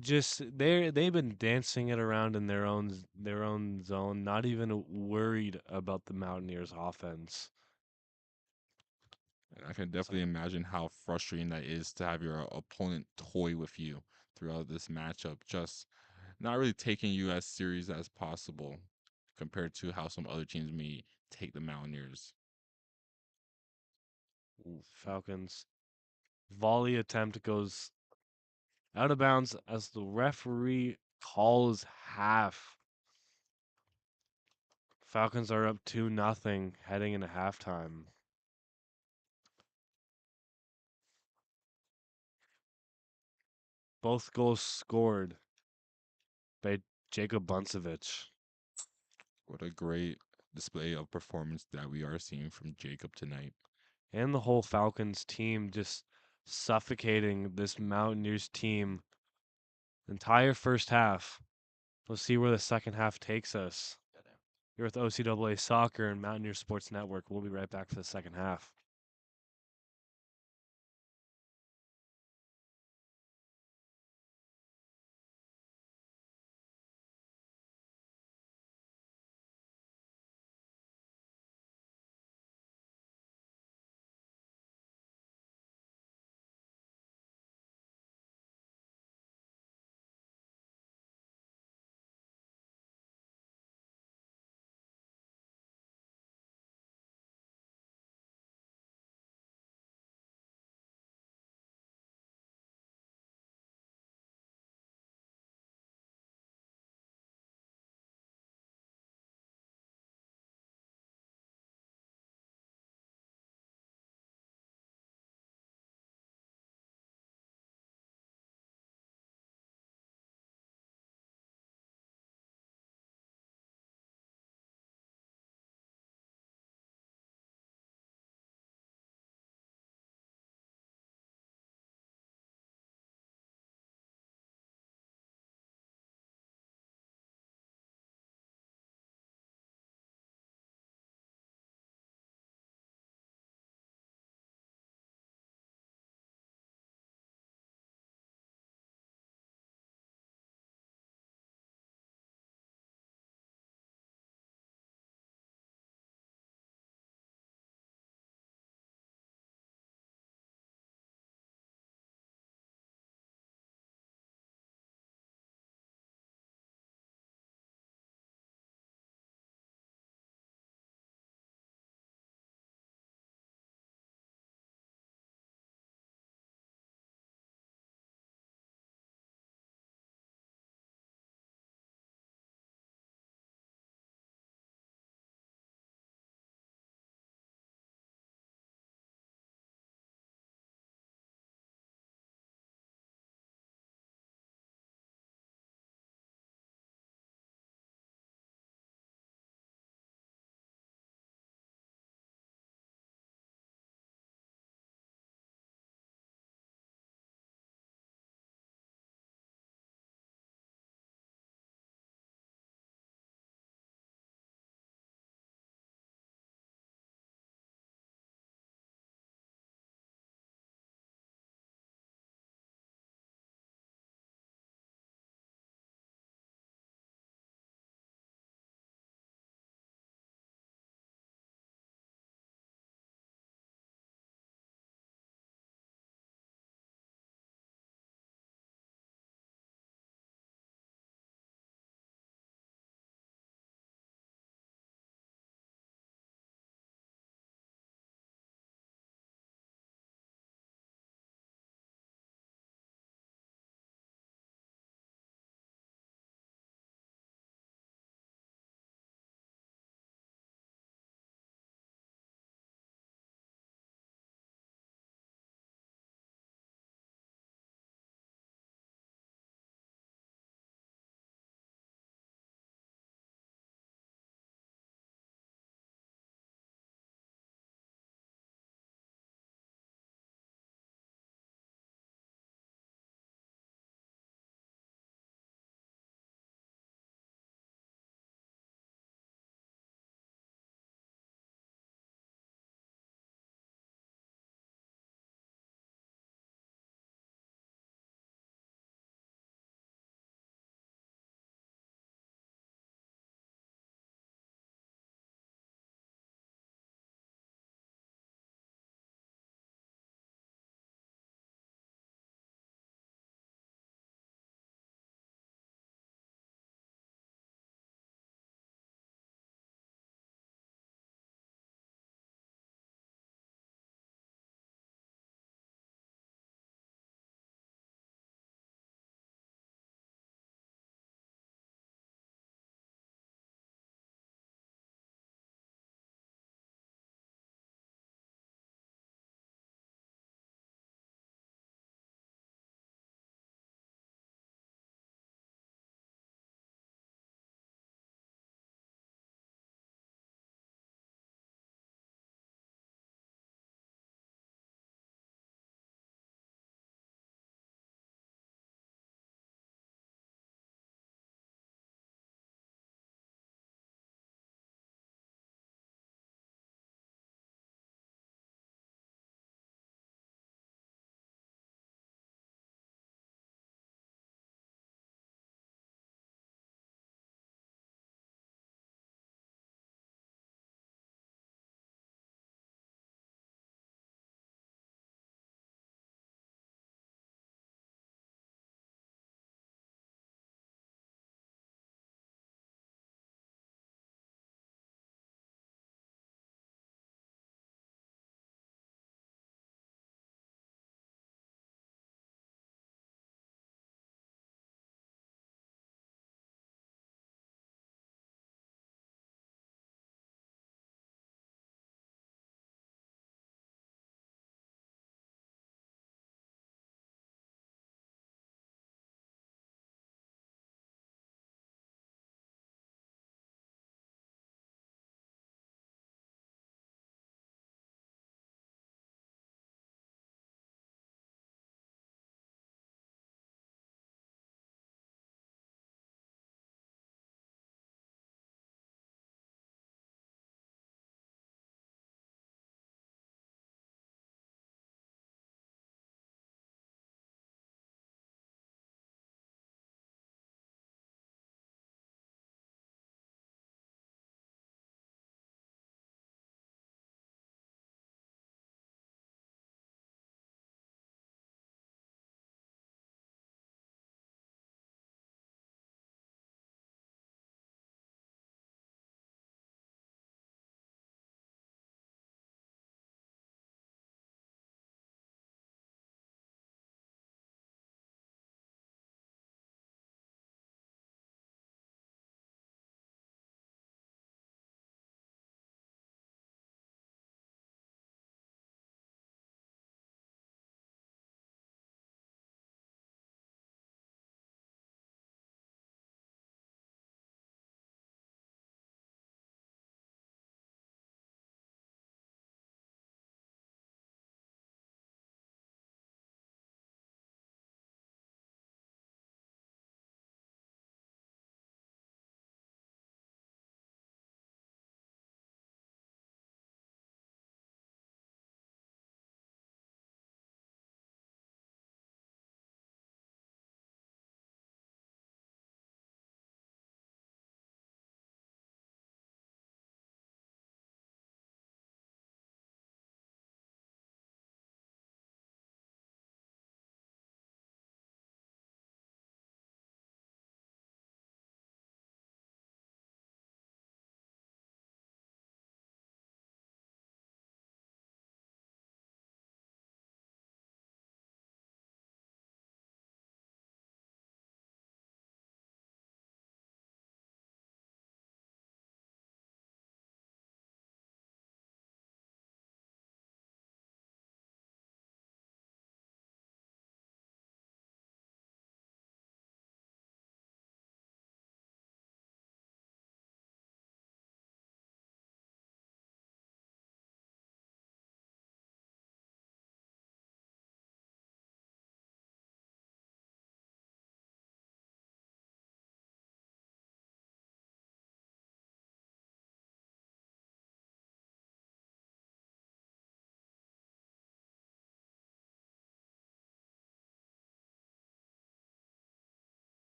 just they've been dancing it around in their own zone, not even worried about the Mountaineers offense. and I can It's definitely like, imagine how frustrating that is to have your opponent toy with you throughout this matchup, just not really taking you as serious as possible compared to how some other teams may take the Mountaineers. Falcons volley attempt goes out of bounds as the referee calls half. Falcons are up 2-0 heading into halftime. Both goals scored by Jacob Buncevich. What a great display of performance that we are seeing from Jacob tonight. And the whole Falcons team just suffocating this Mountaineers team entire first half. We'll see where the second half takes us. You're with OCAA Soccer and Mountaineer Sports Network. We'll be right back for the second half.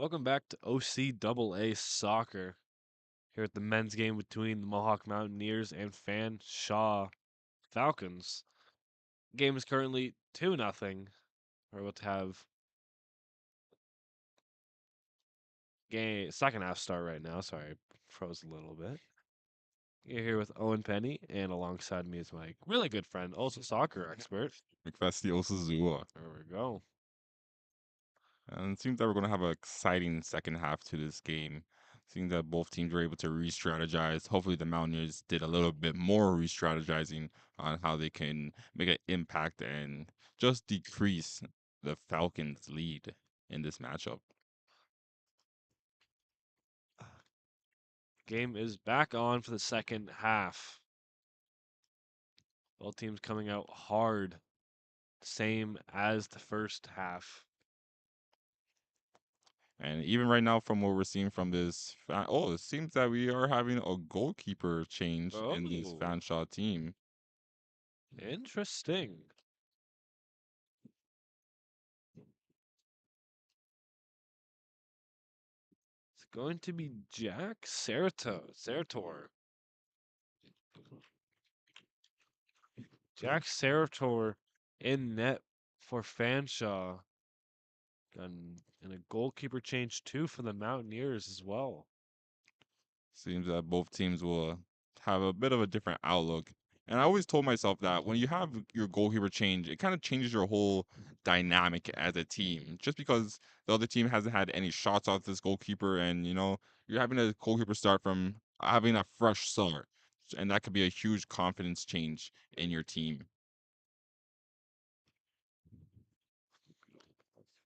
Welcome back to OCAA soccer. Here at the men's game between the Mohawk Mountaineers and Fanshawe Falcons. Game is currently 2-0. We're about to have game second half start right now. Sorry, froze a little bit. You're here with Owen Penny, and alongside me is my really good friend, also soccer expert. McFesty Osazua. There we go. And it seems that we're going to have an exciting second half to this game. Seeing that both teams were able to re-strategize. Hopefully, the Mountaineers did a little bit more re-strategizing on how they can make an impact and just decrease the Falcons' lead in this matchup. Game is back on for the second half. Both teams coming out hard, same as the first half. And even right now, from what we're seeing from this, it seems that we are having a goalkeeper change in this Oh, Fanshawe team. interesting. It's going to be Jack Serator. Jack Serator in net for Fanshawe. And a goalkeeper change too for the Mountaineers as well. Seems that both teams will have a bit of a different outlook. And I always told myself that when you have your goalkeeper change, it kind of changes your whole dynamic as a team. Just because the other team hasn't had any shots off this goalkeeper, and you're having a goalkeeper start from having a fresh start, and that could be a huge confidence change in your team.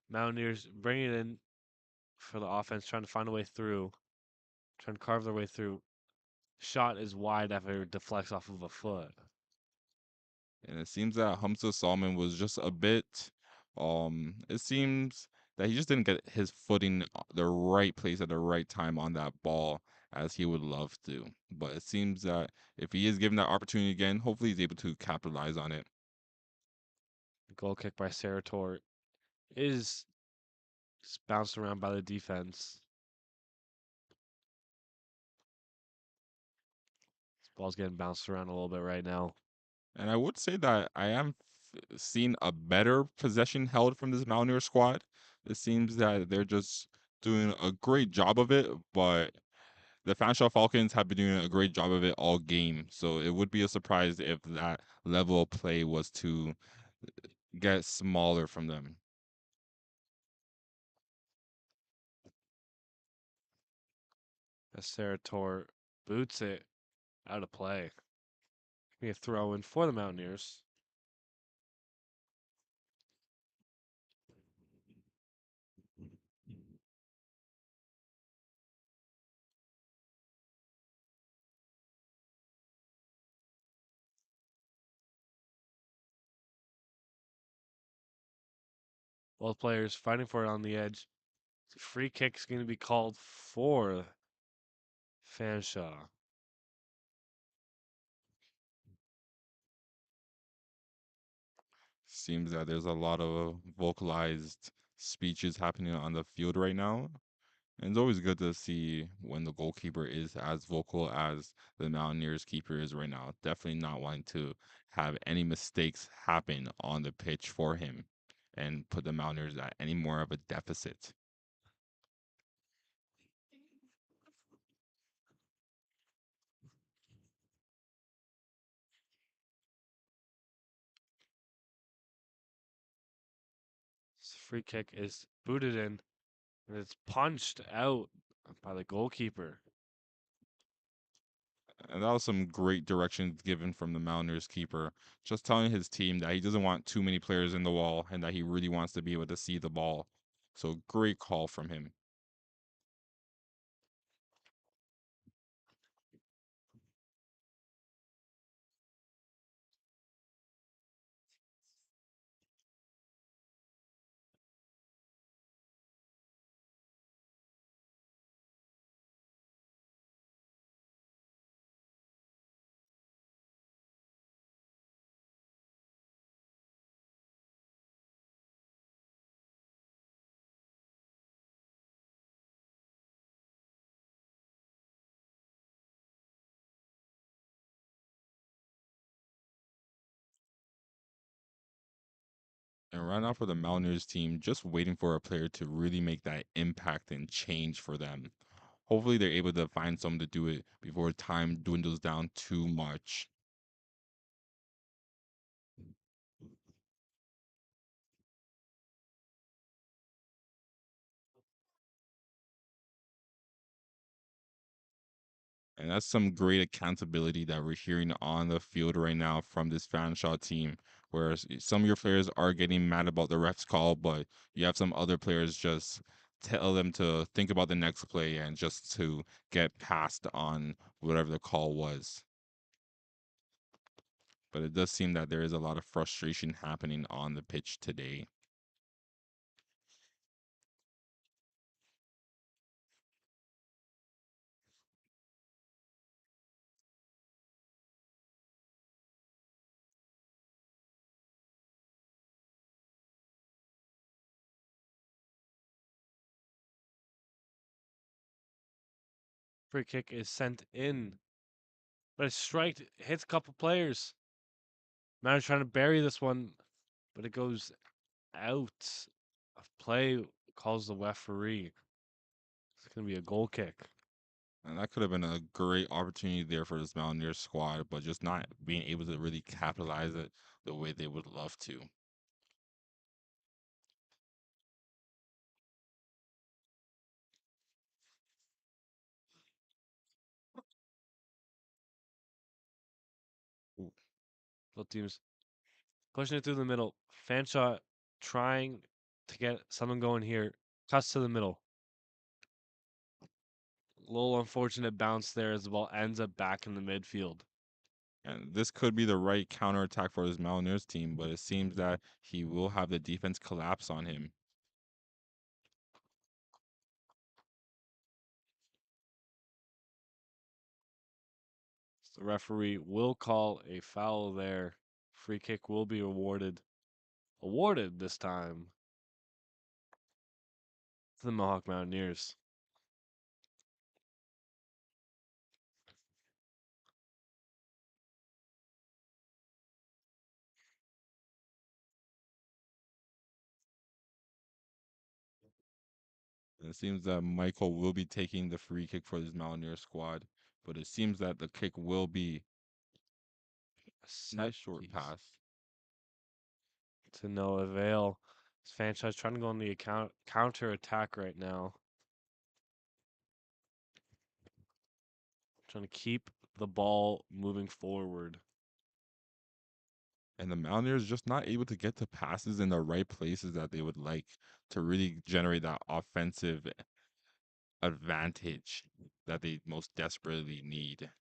Mountaineers bring it in for the offense, trying to find a way through, trying to carve their way through. Shot is wide after it deflects off of a foot. And it seems that Hamza Salman was just a bit it seems that he just didn't get his footing the right place at the right time on that ball as he would love to. But it seems that if he is given that opportunity again, hopefully he's able to capitalize on it. Goal kick by Serator is just bounced around by the defense. This ball's getting bounced around a little bit right now. And I would say that I am seeing a better possession held from this Mountaineer squad. It seems that they're just doing a great job of it, but the Fanshawe Falcons have been doing a great job of it all game. So it would be a surprise if that level of play was to get smaller from them. As Serator boots it out of play. Be a throw in for the Mountaineers. Both players fighting for it on the edge. The free kick is going to be called for Fanshawe. Seems that there's a lot of vocalized speeches happening on the field right now. And it's always good to see when the goalkeeper is as vocal as the Mountaineers keeper is right now. Definitely not wanting to have any mistakes happen on the pitch for him and put the Mountaineers at any more of a deficit. This free kick is booted in and it's punched out by the goalkeeper. And that was some great directions given from the Mountaineers keeper, just telling his team that he doesn't want too many players in the wall and that he really wants to be able to see the ball. So great call from him. And right now for the Mountaineers team, just waiting for a player to really make that impact and change for them. Hopefully they're able to find someone to do it before time dwindles down too much. And that's some great accountability that we're hearing on the field right now from this Fanshawe team. Whereas some of your players are getting mad about the ref's call, but you have some other players just tell them to think about the next play and just to get past on whatever the call was. But it does seem that there is a lot of frustration happening on the pitch today. Free kick is sent in, but it's striked, hits a couple players. Matters trying to bury this one, but it goes out of play. Calls the referee. It's gonna be a goal kick. And that could have been a great opportunity there for this Mountaineer squad, but just not being able to really capitalize it the way they would love to. Ooh, Both teams pushing it through the middle. Fanshawe trying to get something going here. Cuts to the middle. Little unfortunate bounce there as the ball ends up back in the midfield. and this could be the right counterattack for his Mountaineers team, but it seems that he will have the defense collapse on him. The referee will call a foul there. Free kick will be awarded. Awarded this time to the Mohawk Mountaineers. And it seems that Michael will be taking the free kick for his Mountaineer squad, but it seems that the kick will be A a set nice short piece pass. to no avail. Fanshawe's trying to go on the counter attack right now. Trying to keep the ball moving forward. And the Mountaineers just not able to get the passes in the right places that they would like to really generate that offensive advantage that they most desperately need.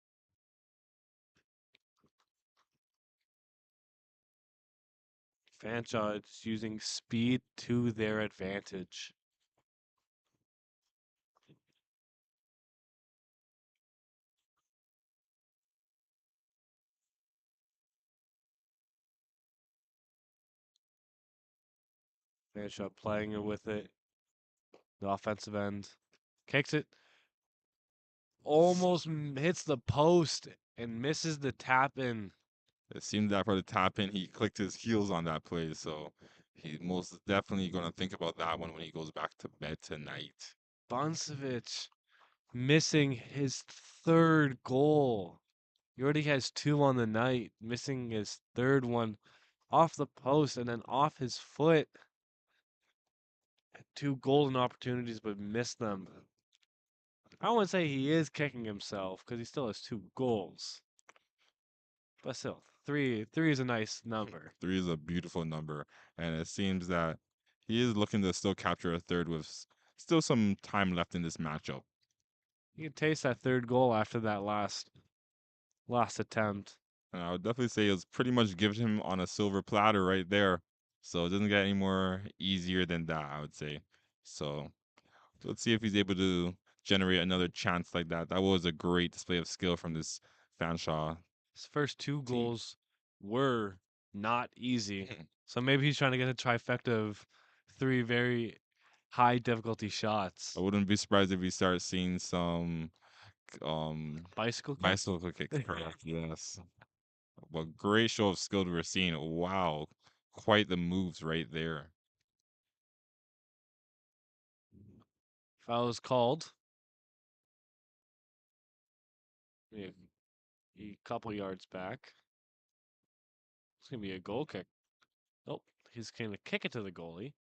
Fanshawe is using speed to their advantage. Fanshawe playing it with it. The offensive end. Kicks it. Almost hits the post and misses the tap in. It seemed that for the tap in, he clicked his heels on that play, so he's most definitely going to think about that one when he goes back to bed tonight. Buncevic missing his third goal. He already has two on the night, missing his third one off the post and then off his foot. Two golden opportunities, but missed them. I wouldn't say he is kicking himself because he still has two goals. But still, three is a nice number. 3 is a beautiful number, and it seems that he is looking to still capture a third with still some time left in this matchup. You can taste that third goal after that last attempt. And I would definitely say it's pretty much given him on a silver platter right there. So it doesn't get any more easier than that, I would say. So let's see if he's able to generate another chance like that. That was a great display of skill from this Fanshawe His first two team. goals were not easy. So maybe he's trying to get a trifecta of three very high difficulty I shots. wouldn't be surprised if we start seeing some um Bicycle kick? bicycle kicks. Correct. Yes. What great show of skill we're seeing. Wow. quite the moves right there. Foul is called. A couple yards back. It's gonna be a goal kick. Oh, he's gonna kick it to the goalie.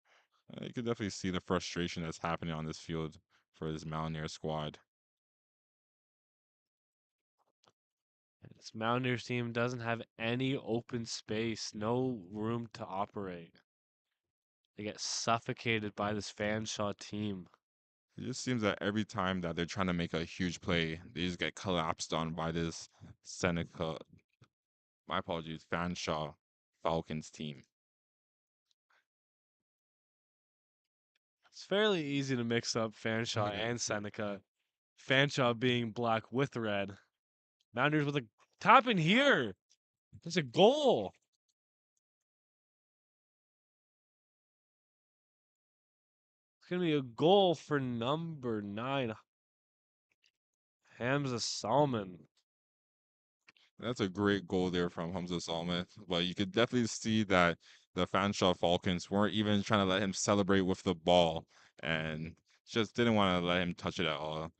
You can definitely see the frustration that's happening on this field for this Mountaineer squad. This Mountaineers team doesn't have any open space, no room to operate. They get suffocated by this Fanshawe team. It just seems that every time that they're trying to make a huge play, they just get collapsed on by this Seneca, my apologies, Fanshawe Falcons team. It's fairly easy to mix up Fanshawe and Seneca. Fanshawe being black with red. Mountaineers with a tap in here. There's a goal. It's gonna be a goal for number 9, Hamza Salman. That's a great goal there from Hamza Salman. But you could definitely see that the Fanshawe Falcons weren't even trying to let him celebrate with the ball and just didn't want to let him touch it at all.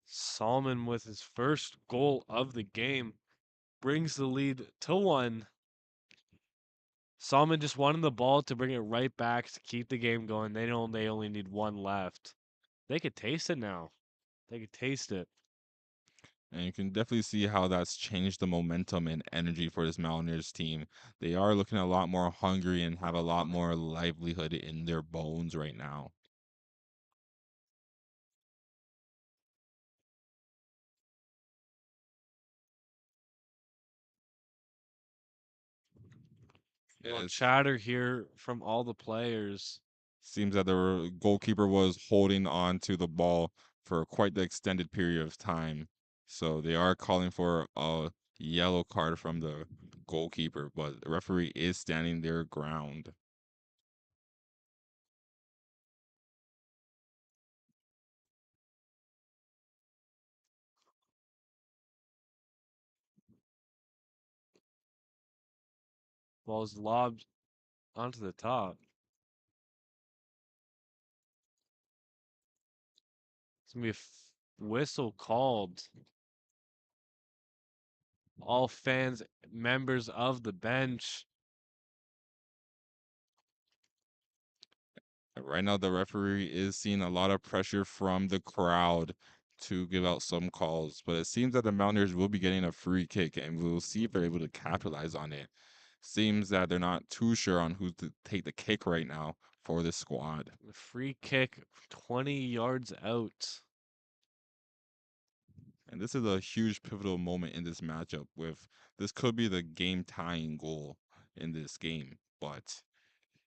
Salman with his first goal of the game brings the lead to 1. Salman just wanted the ball to bring it right back to keep the game going. They only need 1 left. They could taste it now. They could taste it. And you can definitely see how that's changed the momentum and energy for this Mountaineers team. They are looking a lot more hungry and have a lot more livelihood in their bones right now. Well, It chatter here from all the players. seems that the goalkeeper was holding on to the ball for quite the extended period of time. So they are calling for a yellow card from the goalkeeper, but the referee is standing their ground. Ball's lobbed onto the top. It's gonna be a whistle called. All fans, members of the bench. Right now, the referee is seeing a lot of pressure from the crowd to give out some calls, but it seems that the Mountaineers will be getting a free kick, and we'll see if they're able to capitalize on it. Seems that they're not too sure on who to take the kick right now for this squad. A free kick 20 yards out. And this is a huge pivotal moment in this matchup with this could be the game tying goal in this game, but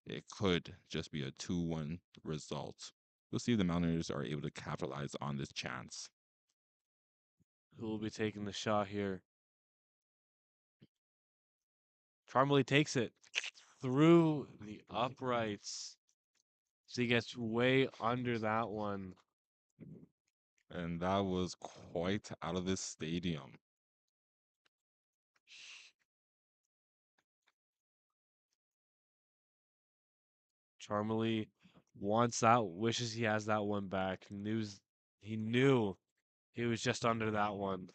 it could just be a 2-1 result. We'll see if the Mountaineers are able to capitalize on this chance. Who will be taking the shot here? Charmley takes it through the uprights. So he gets way under that one. And that was quite out of this stadium. Charmley wants that, wishes he has that one back. He knew he was just under that one.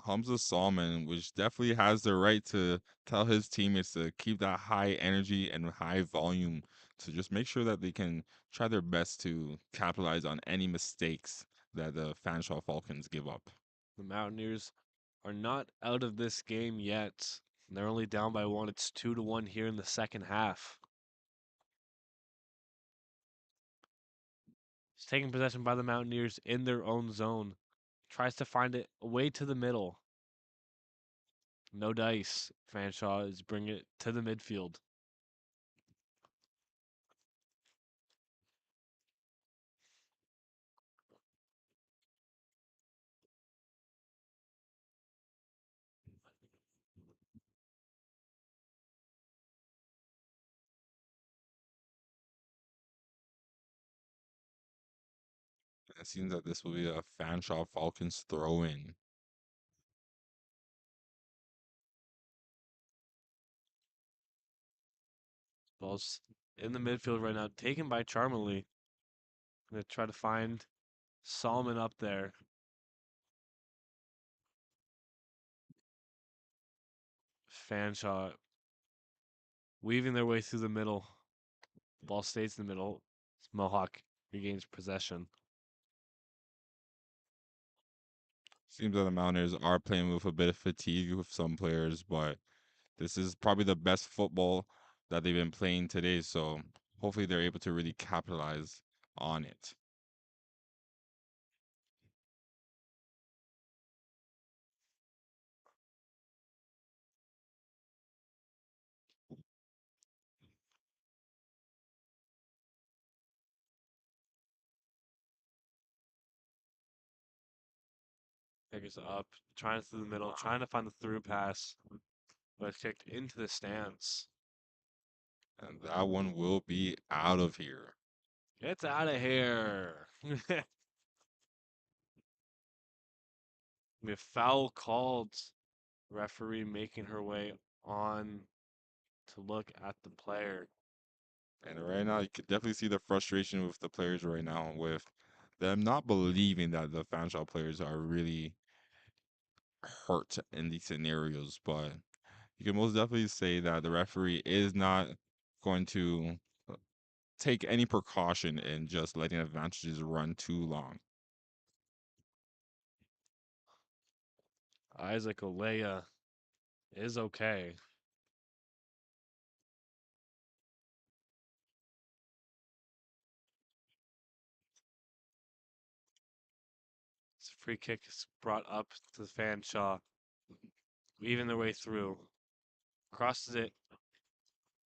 Hamza Salman, which definitely has the right to tell his teammates to keep that high energy and high volume to just make sure that they can try their best to capitalize on any mistakes that the Fanshawe Falcons give up. The Mountaineers are not out of this game yet. They're only down by 1. It's 2-1 here in the second half. It's taking possession by the Mountaineers in their own zone. Tries to find it away to the middle. No dice. Fanshawe is bringing it to the midfield. It seems that this will be a Fanshawe Falcons throw in. Ball's in the midfield right now, taken by Charmley. Gonna try to find Solomon up there. Fanshawe weaving their way through the middle. Ball stays in the middle. Mohawk regains possession. Seems that the Mountaineers are playing with a bit of fatigue with some players, but this is probably the best football that they've been playing today. So hopefully they're able to really capitalize on it. Figures up, trying through the middle, trying to find the through pass, but it's kicked into the stands. And that one will be out of here. It's out of here. A foul called. Referee making her way on to look at the player. And right now, you could definitely see the frustration with the players right now, with them not believing that the Fanshawe players are really hurt in these scenarios. But you can most definitely say that the referee is not going to take any precaution in just letting advantages run too long. Isaac Olea is okay. This free kick is brought up to the Fanshawe, weaving their way through. Crosses it,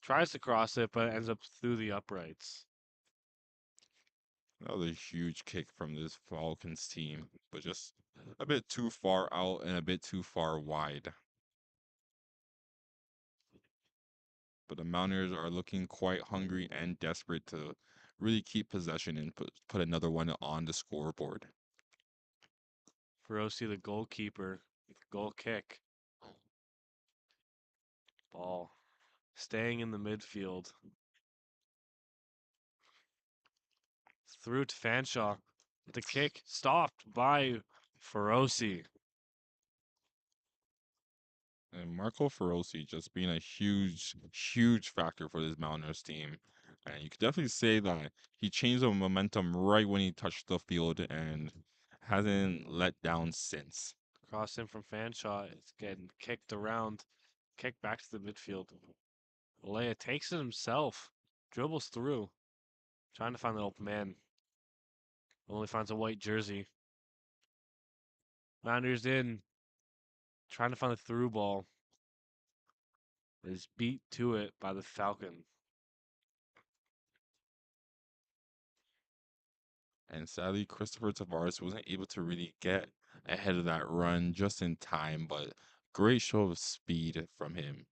tries to cross it, but ends up through the uprights. Another huge kick from this Falcons team, but just a bit too far out and a bit too far wide. But the Mountaineers are looking quite hungry and desperate to really keep possession and put another one on the scoreboard. Feroci, the goalkeeper, goal kick. Ball staying in the midfield. Through to Fanshawe. The kick stopped by Feroci. And Marco Feroci just being a huge, huge factor for this Mountaineers team. And you could definitely say that he changed the momentum right when he touched the field and hasn't let down since. Cross in from Fanshawe. It's getting kicked around. Kick back to the midfield. Olea takes it himself. Dribbles through. Trying to find the open man. Only finds a white jersey. Mountaineers in. Trying to find the through ball. Is beat to it by the Falcon. And sadly, Christopher Tavares wasn't able to really get ahead of that run just in time, but great show of speed from him.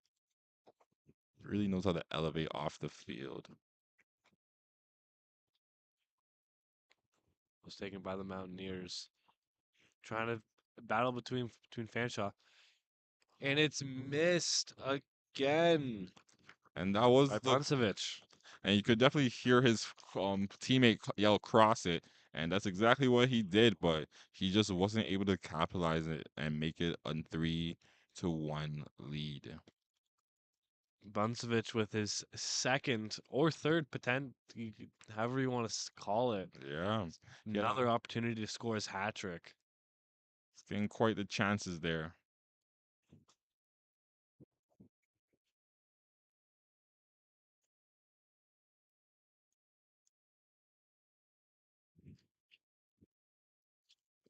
Really knows how to elevate off the field. Was taken by the Mountaineers. Trying to battle between Fanshawe. And it's missed again And that was by the Buncevic. and you could definitely hear his teammate yell cross it, and that's exactly what he did, but he just wasn't able to capitalize it and make it a 3-1 lead. Buncevic with his second or third however you want to call it. Yeah, Another opportunity to score his hat trick. he's getting quite the chances there.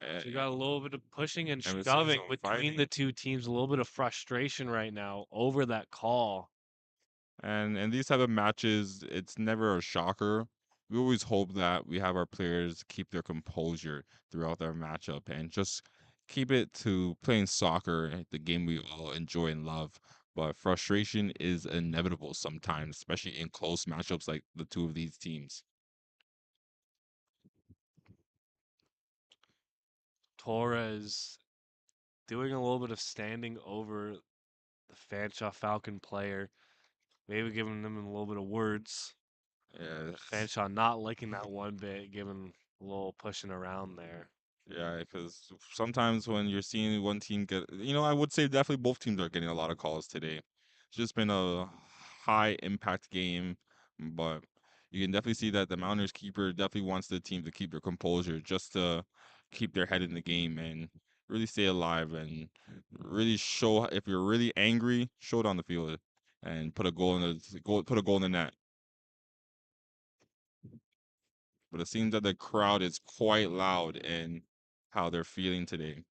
So you got a little bit of pushing and And we're seeing shoving some between the fighting. two teams, a little bit of frustration right now over that call. And in these type of matches, it's never a shocker. We always hope that we have our players keep their composure throughout their matchup and just keep it to playing soccer, the game we all enjoy and love. But frustration is inevitable sometimes, especially in close matchups like the two of these teams. Torres doing a little bit of standing over the Fanshawe Falcon player. Maybe giving them a little bit of words. Yeah, Fanshawe not liking that one bit, giving a little pushing around there. yeah, because sometimes when you're seeing one team get, I would say definitely both teams are getting a lot of calls today. It's just been a high impact game, but you can definitely see that the Mountaineers keeper definitely wants the team to keep their composure, just to keep their head in the game and really stay alive and really show if you're really angry, show it on the field and put a goal in the net. But it seems that the crowd is quite loud in how they're feeling today.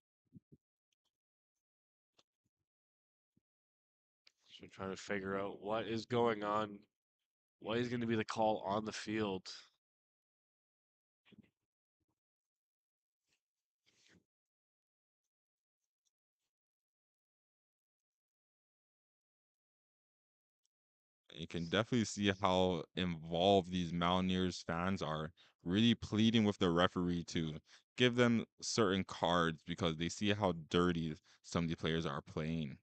So we're trying to figure out what is going on. What is going to be the call on the field? You can definitely see how involved these Mountaineers fans are, really pleading with the referee to give them certain cards because they see how dirty some of the players are playing.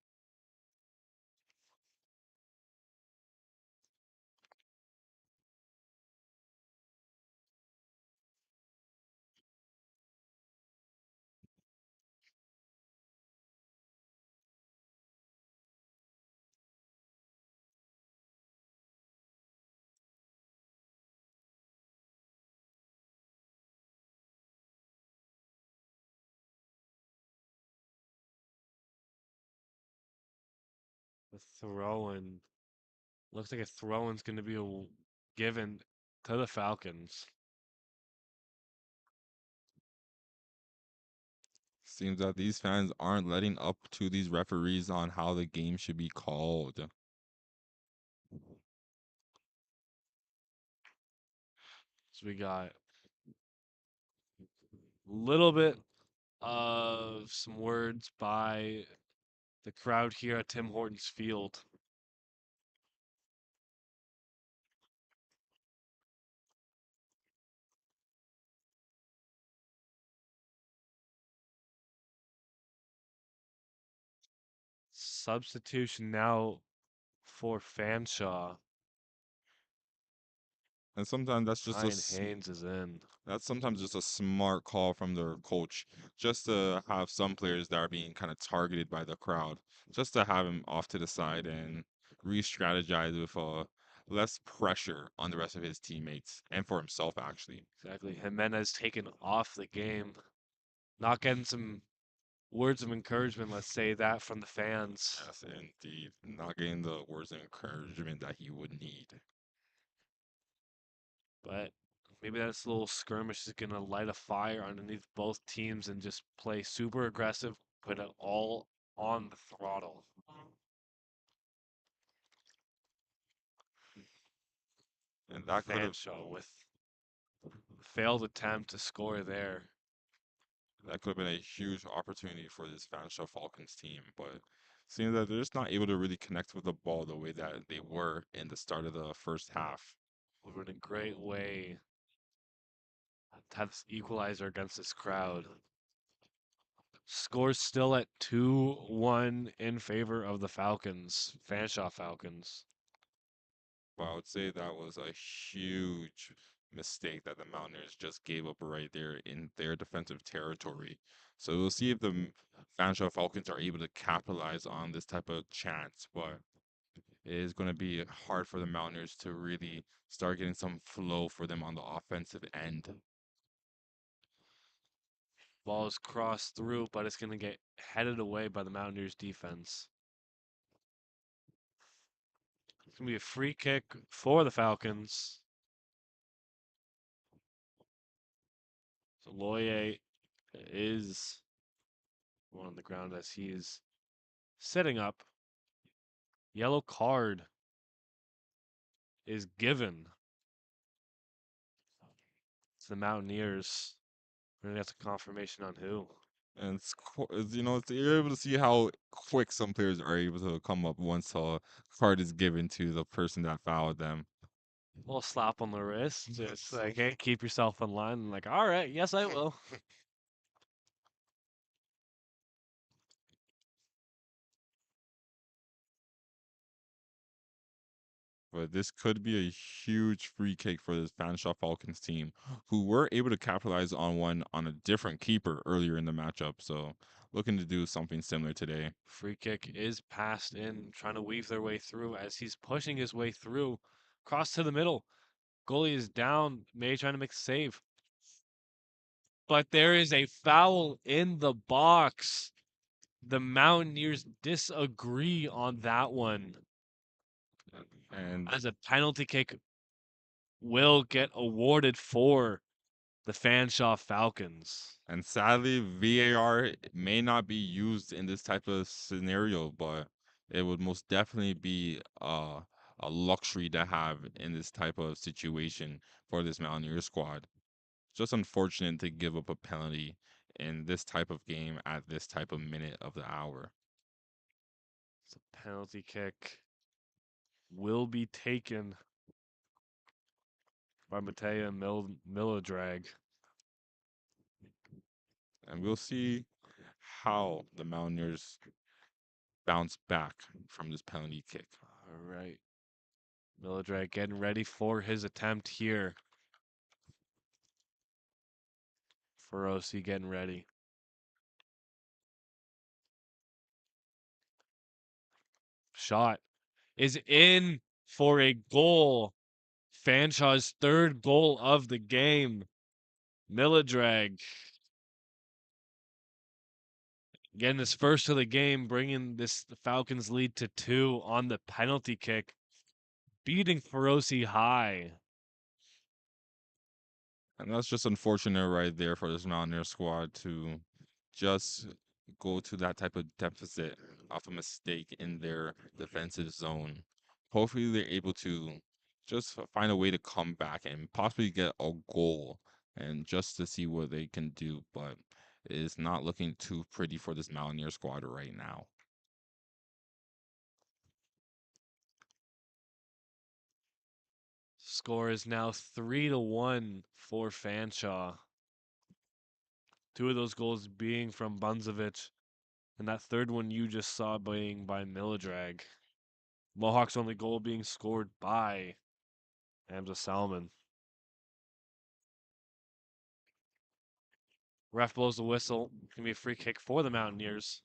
The throw-in. Looks like a throw-in's going to be given to the Falcons. Seems that these fans aren't letting up to these referees on how the game should be called. So we got a little bit of some words by the crowd here at Tim Hortons Field. Substitution now for Fanshawe. And sometimes Ryan Haynes is in. that's sometimes just a smart call from their coach, just to have some players that are being kind of targeted by the crowd, just to have him off to the side and re-strategize with less pressure on the rest of his teammates and for himself actually. Exactly. Jimenez taken off the game. Not getting some words of encouragement, let's say that, from the fans. Yes, indeed, not getting the words of encouragement that he would need. But maybe that's a little skirmish is going to light a fire underneath both teams and just play super aggressive, put it all on the throttle. And that could have Fanshawe with failed attempt to score there. been a huge opportunity for this Fanshawe Falcons team, but seeing that they're just not able to really connect with the ball the way that they were in the start of the first half. Would have been a great way to have this equalizer against this crowd. Scores still at 2-1 in favor of the Falcons, Fanshawe Falcons. But I would say that was a huge mistake that the Mountaineers just gave up right there in their defensive territory. So we'll see if the Fanshawe Falcons are able to capitalize on this type of chance, but it is going to be hard for the Mountaineers to really start getting some flow for them on the offensive end. Ball is crossed through, but it's going to get headed away by the Mountaineers defense. It's going to be a free kick for the Falcons. So Loye is on the ground as he is sitting up. Yellow card is given to the Mountaineers. We're going to get the confirmation on who. And you're able to see how quick some players are able to come up once a card is given to the person that fouled them. A little slap on the wrist. Just like, hey, keep yourself in line. I'm like, all right, yes, I will. But this could be a huge free kick for this Fanshawe Falcons team, who were able to capitalize on one on a different keeper earlier in the matchup. So looking to do something similar today. Free kick is passed in, trying to weave their way through as he's pushing his way through. Cross to the middle. Goalie is down. May trying to make a save. But there is a foul in the box. The Mountaineers disagree on that one. And As a penalty kick will get awarded for the Fanshawe Falcons. and sadly, VAR may not be used in this type of scenario, but it would most definitely be a luxury to have in this type of situation for this Mountaineer squad. Just unfortunate to give up a penalty in this type of game at this type of minute of the hour. So penalty kick will be taken by Matea Milodrag. And we'll see how the Mountaineers bounce back from this penalty kick. All right. Milodrag getting ready for his attempt here. Feroci getting ready. Shot is in for a goal. Fanshawe's third goal of the game. Milodrag getting his first of the game, bringing the Falcons lead to 2 on the penalty kick, beating Feroci high. And that's just unfortunate right there for this Mountaineer squad to just go to that type of deficit off a mistake in their defensive zone. Hopefully, they're able to just find a way to come back and possibly get a goal and just to see what they can do. But it is not looking too pretty for this Mountaineer squad right now. Score is now 3-1 for Fanshawe. 2 of those goals being from Bunzovic, and that third one you just saw being by Milodrag. Mohawk's only goal being scored by Hamza Salman. Ref blows the whistle. Gonna be a free kick for the Mountaineers.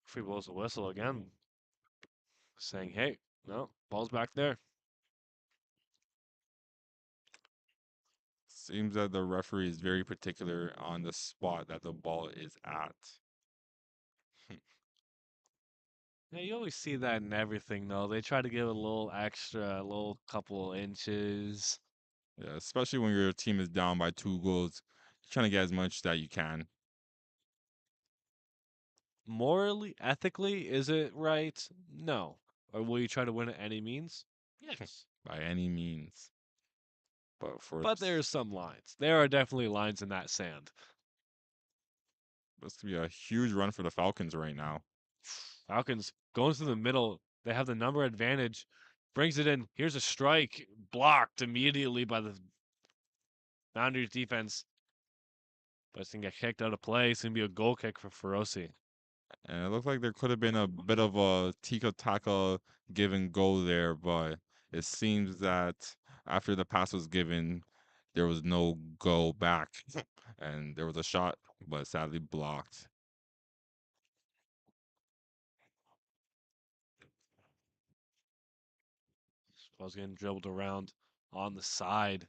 Free blows the whistle again, saying, "Hey, no, ball's back there." Seems that the referee is very particular on the spot that the ball is at. Yeah, you always see that in everything, though. They try to give it a little extra, a little couple inches. Yeah, especially when your team is down by 2 goals, you're trying to get as much that you can. Morally, ethically, is it right? No. Or will you try to win at any means? Yes. By any means. But for But there's some lines. There are definitely lines in that sand. this to be a huge run for the Falcons right now. Falcons going through the middle. They have the number advantage. Brings it in. Here's a strike. Blocked immediately by the Mountaineers defense. But it's going to get kicked out of play. It's going to be a goal kick for Feroci. And it looked like there could have been a bit of a Tika Taka give and go there, but it seems that after the pass was given, there was no go back. And there was a shot, but sadly blocked. Ball's getting dribbled around on the side.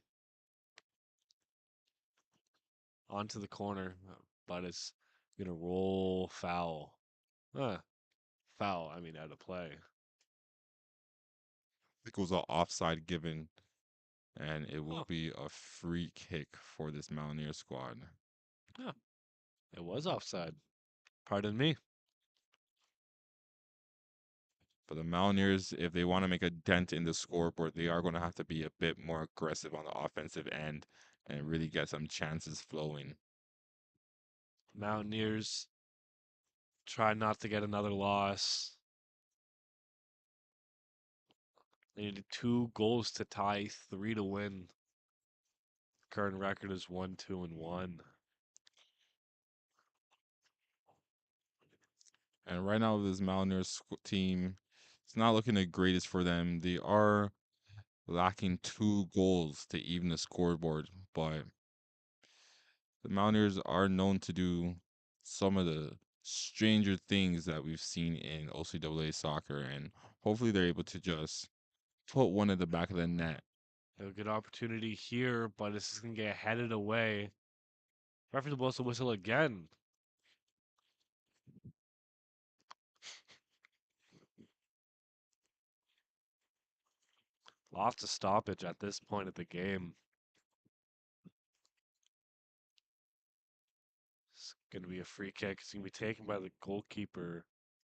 Onto the corner. But it's going to roll foul. Foul, I mean, out of play. I think it was an offside given, and it will Oh, be a free kick for this Mountaineer squad. yeah, it was offside. Pardon me. For the Mountaineers, if they want to make a dent in the scoreboard, they are going to have to be a bit more aggressive on the offensive end and really get some chances flowing. Mountaineers try not to get another loss. They needed 2 goals to tie, 3 to win. Current record is 1-2-1. And right now, this Mountaineer team, it's not looking the greatest for them. They are lacking 2 goals to even the scoreboard, but the Mountaineers are known to do some of the stranger things that we've seen in OCAA soccer, and hopefully they're able to just put one in the back of the net. A good opportunity here, but this is going to get headed away. Referee blows the whistle again. Off to stoppage at this point of the game. It's going to be a free kick. It's going to be taken by the goalkeeper,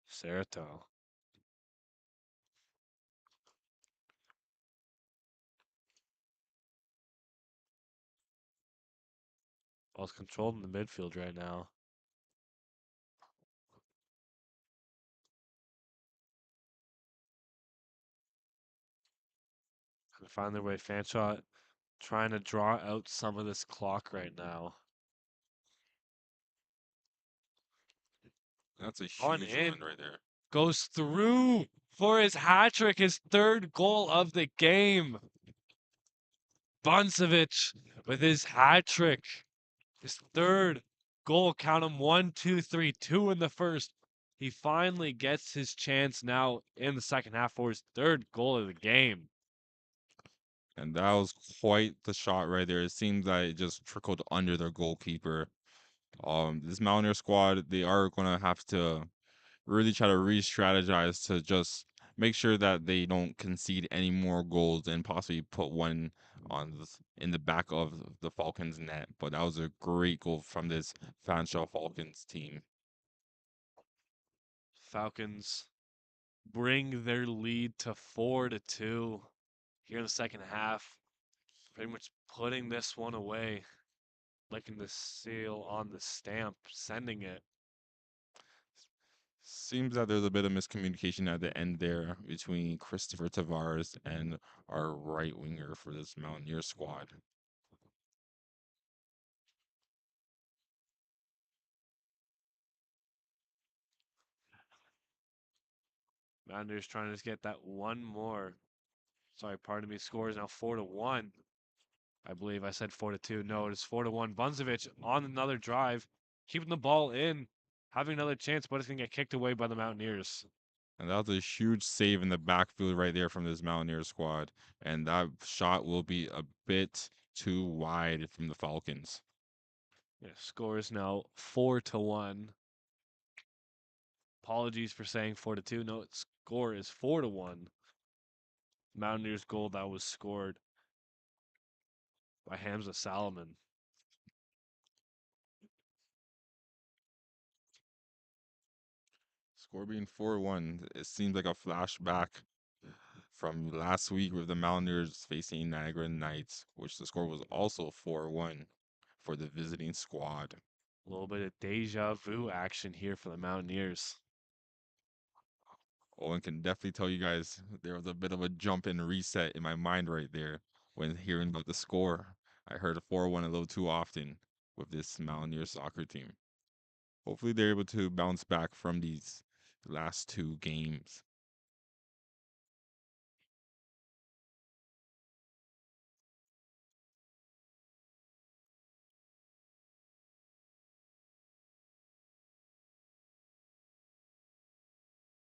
Serto. Ball's controlled in the midfield right now. Gonna find their way. Fanshawe trying to draw out some of this clock right now. That's a On huge in. run right there. Goes through for his hat trick, his third goal of the game. Buncevic with his hat trick. His third goal. Count him 1, 2, 3, 2 in the first. He finally gets his chance now in the second half for his third goal of the game. And that was quite the shot right there. It seems that it just trickled under their goalkeeper. This Mountaineer squad, they are gonna have to really try to re-strategize to just make sure that they don't concede any more goals and possibly put one in the back of the Falcons net. But that was a great goal from this Fanshawe Falcons team. Falcons bring their lead to 4-2 here in the second half. Pretty much putting this one away, licking the seal on the stamp, sending it. Seems that there's a bit of miscommunication at the end there between Christopher Tavares and our right winger for this Mountaineer squad. Mountaineers trying to just get that one more. Sorry, pardon me. Score is now 4-1. I believe I said 4-2. No, it is 4-1. Buncevic on another drive, keeping the ball in, having another chance, but it's gonna get kicked away by the Mountaineers. And that was a huge save in the backfield right there from this Mountaineer squad. And that shot will be a bit too wide from the Falcons. Yeah, score is now 4-1. Apologies for saying 4-2. No, its score is 4-1. Mountaineers goal that was scored by Hamza Salomon. Score being 4-1, it seems like a flashback from last week with the Mountaineers facing Niagara Knights, which the score was also 4-1 for the visiting squad. A little bit of deja vu action here for the Mountaineers. Owen can definitely tell you guys there was a bit of a jump and reset in my mind right there when hearing about the score. I heard a 4-1 a little too often with this Mountaineer soccer team. Hopefully they're able to bounce back from these last 2 games.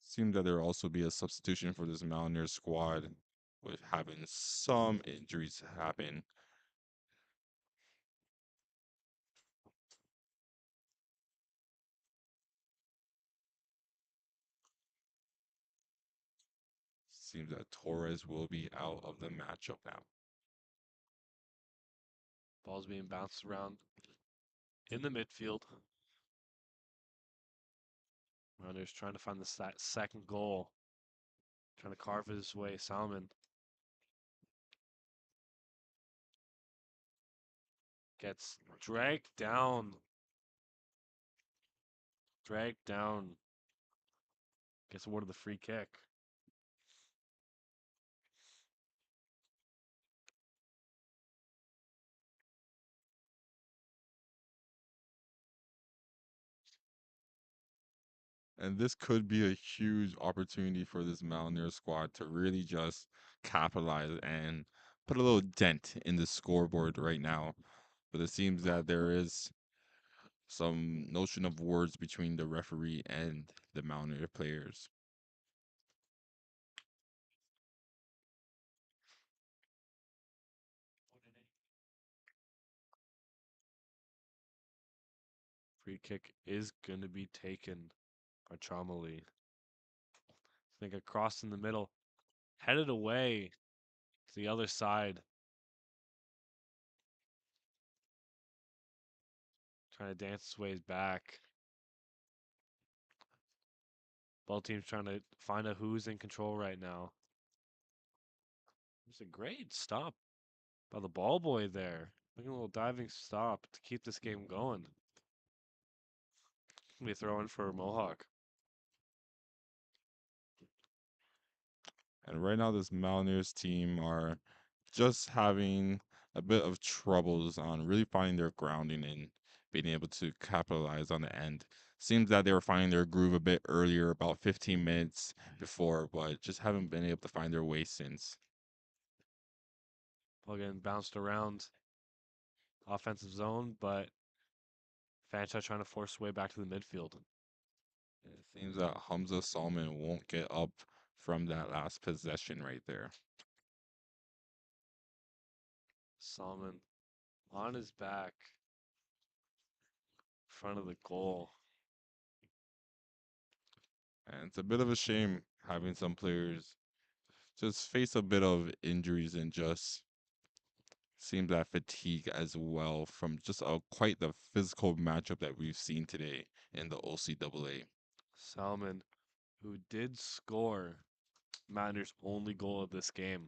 Seems that there will also be a substitution for this Mountaineer squad with having some injuries happen. Seems that Torres will be out of the matchup now. Ball's being bounced around in the midfield. Mountaineers trying to find that second goal. Trying to carve his way. Salmon gets dragged down. Dragged down. Gets awarded the free kick. And this could be a huge opportunity for this Mountaineer squad to really just capitalize and put a little dent in the scoreboard right now. But it seems that there is some notion of words between the referee and the Mountaineer players. Free kick is going to be taken by Chomali. Think across in the middle, headed away to the other side. Trying to dance his ways back. Both teams trying to find out who's in control right now. It's a great stop by the ball boy there. Making a little diving stop to keep this game going. We throw in for Mohawk. And right now, this Mountaineers team are just having a bit of troubles on really finding their grounding and being able to capitalize on the end. Seems that they were finding their groove a bit earlier, about 15 minutes before, but just haven't been able to find their way since. Ball getting bounced around offensive zone, but Fanshawe trying to force his way back to the midfield. It seems that Hamza Salman won't get up from that last possession right there. Salman on his back, in front of the goal. And it's a bit of a shame having some players just face a bit of injuries and just seems that fatigue as well from just quite the physical matchup that we've seen today in the OCAA. Salman, who did score Mountaineers' only goal of this game.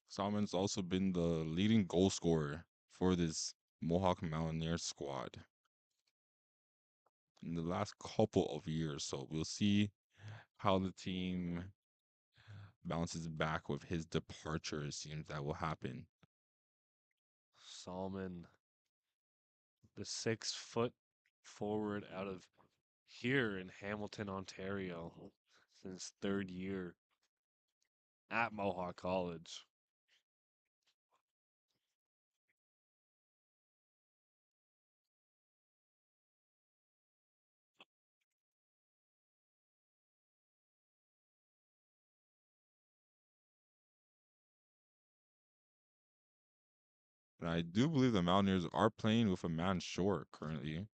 Salmon's also been the leading goal scorer for this Mohawk Mountaineer squad in the last couple of years. So we'll see how the team bounces back with his departure. It seems that will happen. Salman, the 6 foot forward out of here in Hamilton, Ontario, since third year at Mohawk College. And I do believe the Mountaineers are playing with a man short currently.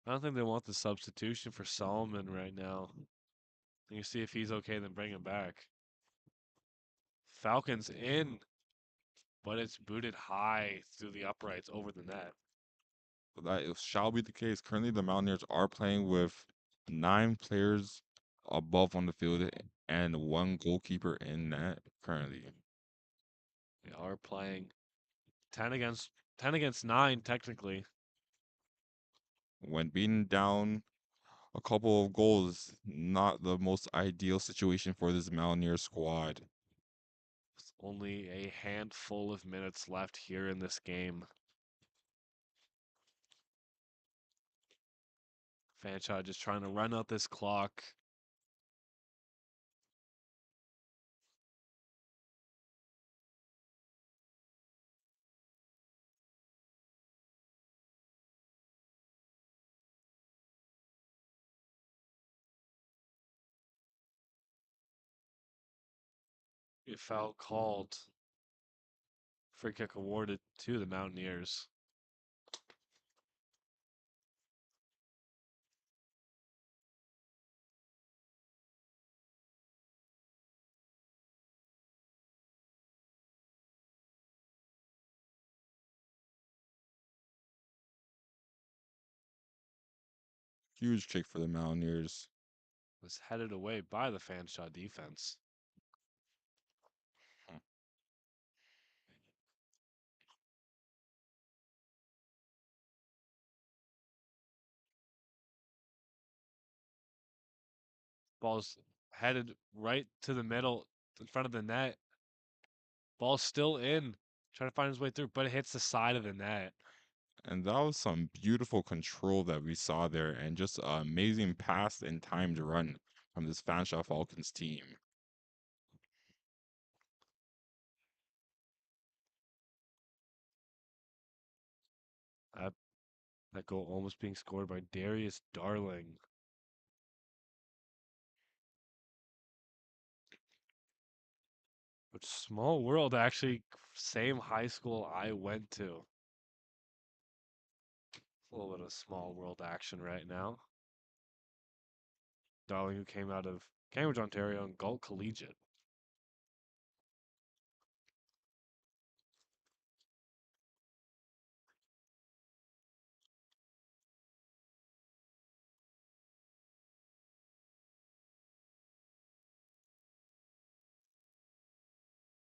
I don't think they want the substitution for Solomon right now. You see if he's okay, then bring him back. Falcons in, but it's booted high through the uprights over the net. That shall be the case. Currently, the Mountaineers are playing with 9 players above on the field and one goalkeeper in net currently. They are playing 10 against 9 technically. When being down a couple of goals, not the most ideal situation for this Mountaineer squad. With only a handful of minutes left here in this game. Fanshawe just trying to run out this clock. A foul called. Free kick awarded to the Mountaineers. Huge kick for the Mountaineers. Was headed away by the Fanshawe defense. Hmm. Ball's headed right to the middle in front of the net. Ball's still in. Trying to find his way through, but it hits the side of the net. And that was some beautiful control that we saw there, and just an amazing pass and timed run from this Fanshawe Falcons team. That, that goal almost being scored by Darius Darling. Which small world, actually, same high school I went to. A little bit of small world action right now. Darling, who came out of Cambridge, Ontario, and Galt Collegiate.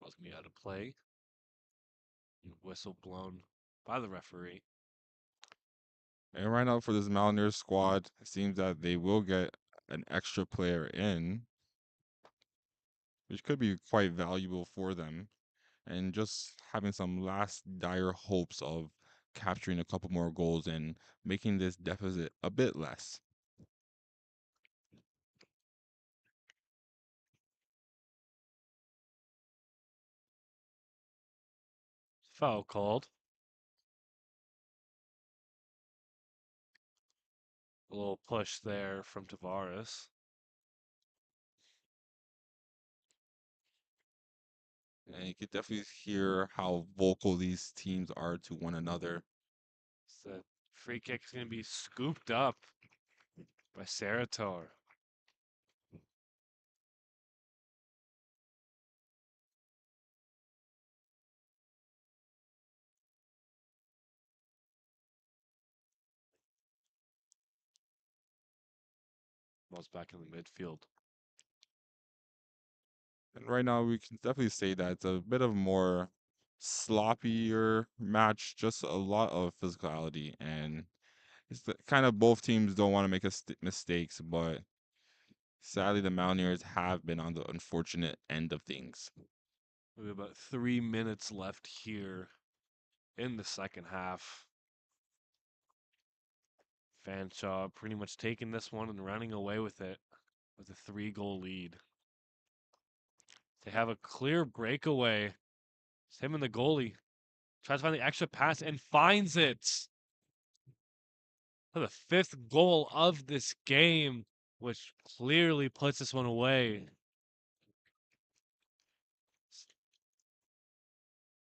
Was going to be out of play. Whistle blown by the referee. And right now for this Mountaineer squad, it seems that they will get an extra player in, which could be quite valuable for them. And just having some last dire hopes of capturing a couple more goals and making this deficit a bit less. Foul called. A little push there from Tavares. And you could definitely hear how vocal these teams are to one another. The free kick is going to be scooped up by Sarator. Ball's back in the midfield. And right now, we can definitely say that it's a bit of more sloppier match, just a lot of physicality. And it's the, kind of both teams don't want to make mistakes, but sadly, the Mountaineers have been on the unfortunate end of things. We have about 3 minutes left here in the second half. Fanshawe pretty much taking this one and running away with it with a 3-goal lead. They have a clear breakaway. It's him and the goalie. Tries to find the extra pass and finds it. For the 5th goal of this game, which clearly puts this one away.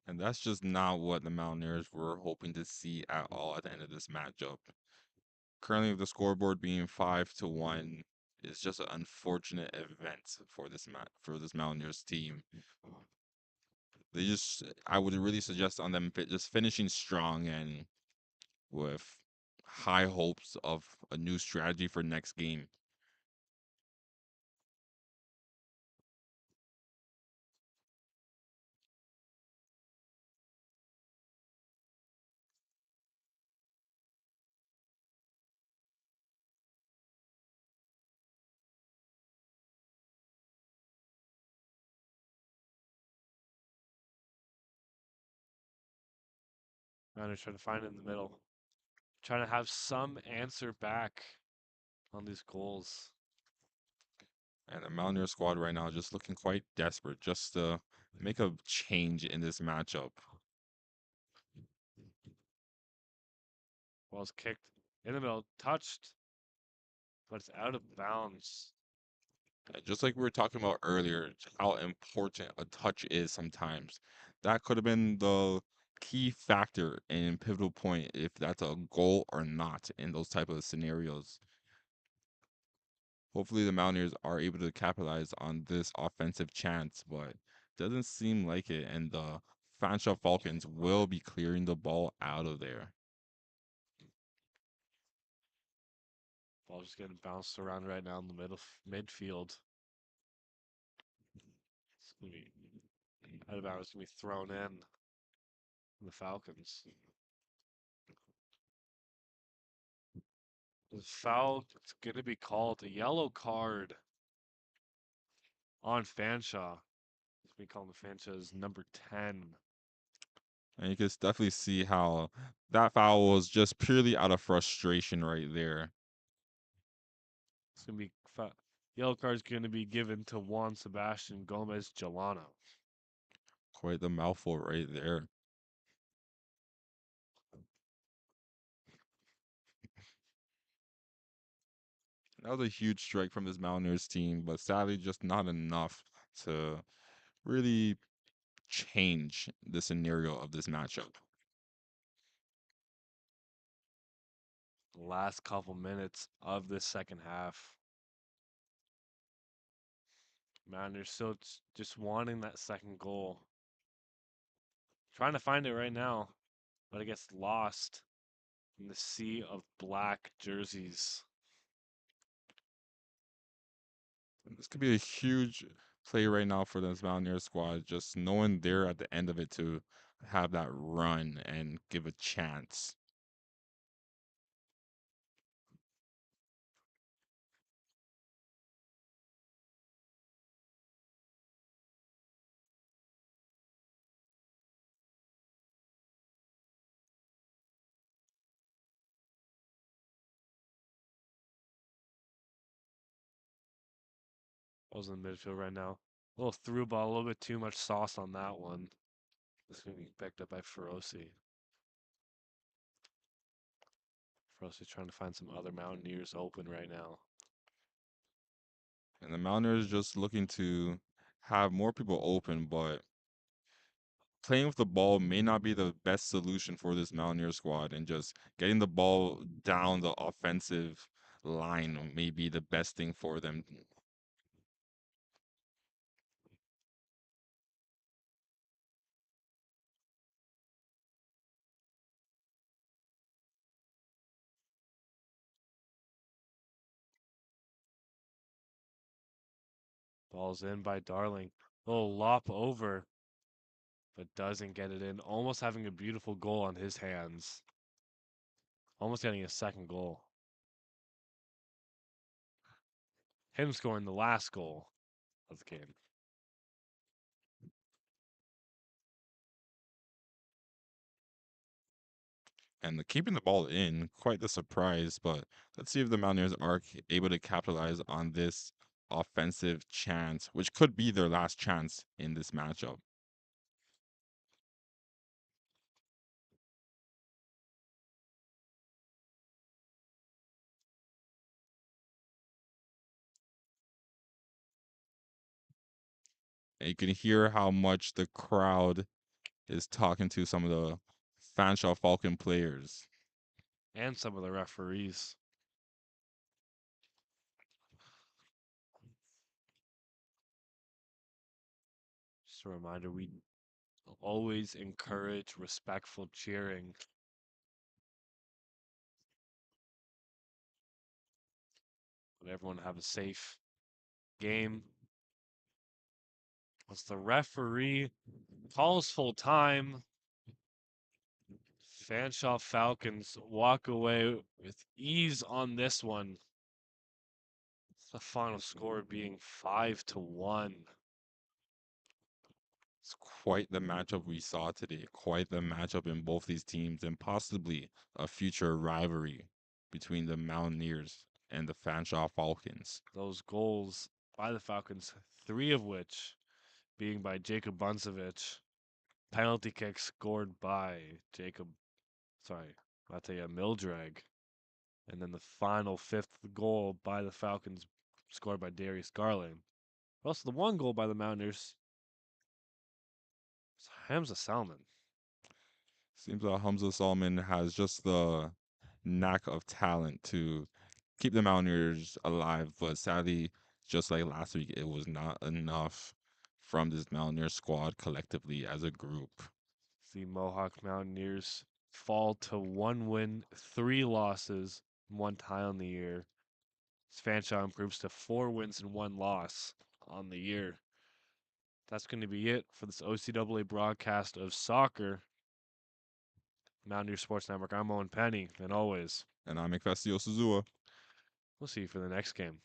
And that's just not what the Mountaineers were hoping to see at all at the end of this matchup. Currently, with the scoreboard being 5-1, is just an unfortunate event for for this Mountaineers team. I would really suggest on them just finishing strong and with high hopes of a new strategy for next game. Mariners trying to find it in the middle. Trying to have some answer back on these goals. And the Mountaineer squad right now just looking quite desperate just to make a change in this matchup. Ball's kicked in the middle, touched, but it's out of bounds. Just like we were talking about earlier, how important a touch is sometimes. That could have been the key factor in pivotal point if that's a goal or not in those type of scenarios. Hopefully the Mountaineers are able to capitalize on this offensive chance, but doesn't seem like it, and the Fanshawe Falcons will be clearing the ball out of there. Ball's just getting bounced around right now in the midfield. It's gonna be out of bounds. It's gonna be thrown in. The Falcons. The foul is gonna be called a yellow card on Fanshawe. It's gonna be called the Fanshaw's number 10. And you can definitely see how that foul was just purely out of frustration right there. It's gonna be yellow card's gonna be given to Juan Sebastian Gomez Gelano. Quite the mouthful right there. That was a huge strike from this Mountaineers team, but sadly just not enough to really change the scenario of this matchup. Last couple minutes of the second half. Mountaineers still just wanting that second goal. Trying to find it right now, but it gets lost in the sea of black jerseys. This could be a huge play right now for this Mountaineer squad, just knowing they're at the end of it to have that run and give a chance. I was in the midfield right now. A little through ball, a little bit too much sauce on that one. It's going to be picked up by Feroci. Feroci trying to find some other Mountaineers open right now. And the Mountaineers just looking to have more people open, but playing with the ball may not be the best solution for this Mountaineer squad, and just getting the ball down the offensive line may be the best thing for them. Ball's in by Darling. Little lop over, but doesn't get it in. Almost having a beautiful goal on his hands. Almost getting a second goal. Him scoring the last goal of the game. And keeping the ball in, quite the surprise. But let's see if the Mountaineers are able to capitalize on this offensive chance, which could be their last chance in this matchup. And you can hear how much the crowd is talking to some of the Fanshawe Falcon players. And some of the referees. Just a reminder, we always encourage respectful cheering. Let everyone have a safe game. Once the referee calls full time, Fanshawe Falcons walk away with ease on this one. The final score being 5-1. It's quite the matchup we saw today. Quite the matchup in both these teams, and possibly a future rivalry between the Mountaineers and the Fanshawe Falcons. Those goals by the Falcons, 3 of which being by Jacob Buncevich. Penalty kick scored by Mildrag. And then the final 5th goal by the Falcons scored by Darius Garland. Also, the one goal by the Mountaineers, Hamza Salman. Seems like Hamza Salman has just the knack of talent to keep the Mountaineers alive, but sadly, just like last week, it was not enough from this Mountaineer squad collectively as a group. The Mohawk Mountaineers fall to 1 win, 3 losses, 1 tie on the year. Fanshawe improves to 4 wins and 1 loss on the year. That's going to be it for this OCAA broadcast of soccer. Mountaineer Sports Network. I'm Owen Penny, and always, And I'm Castillo Suzua. we'll see you for the next game.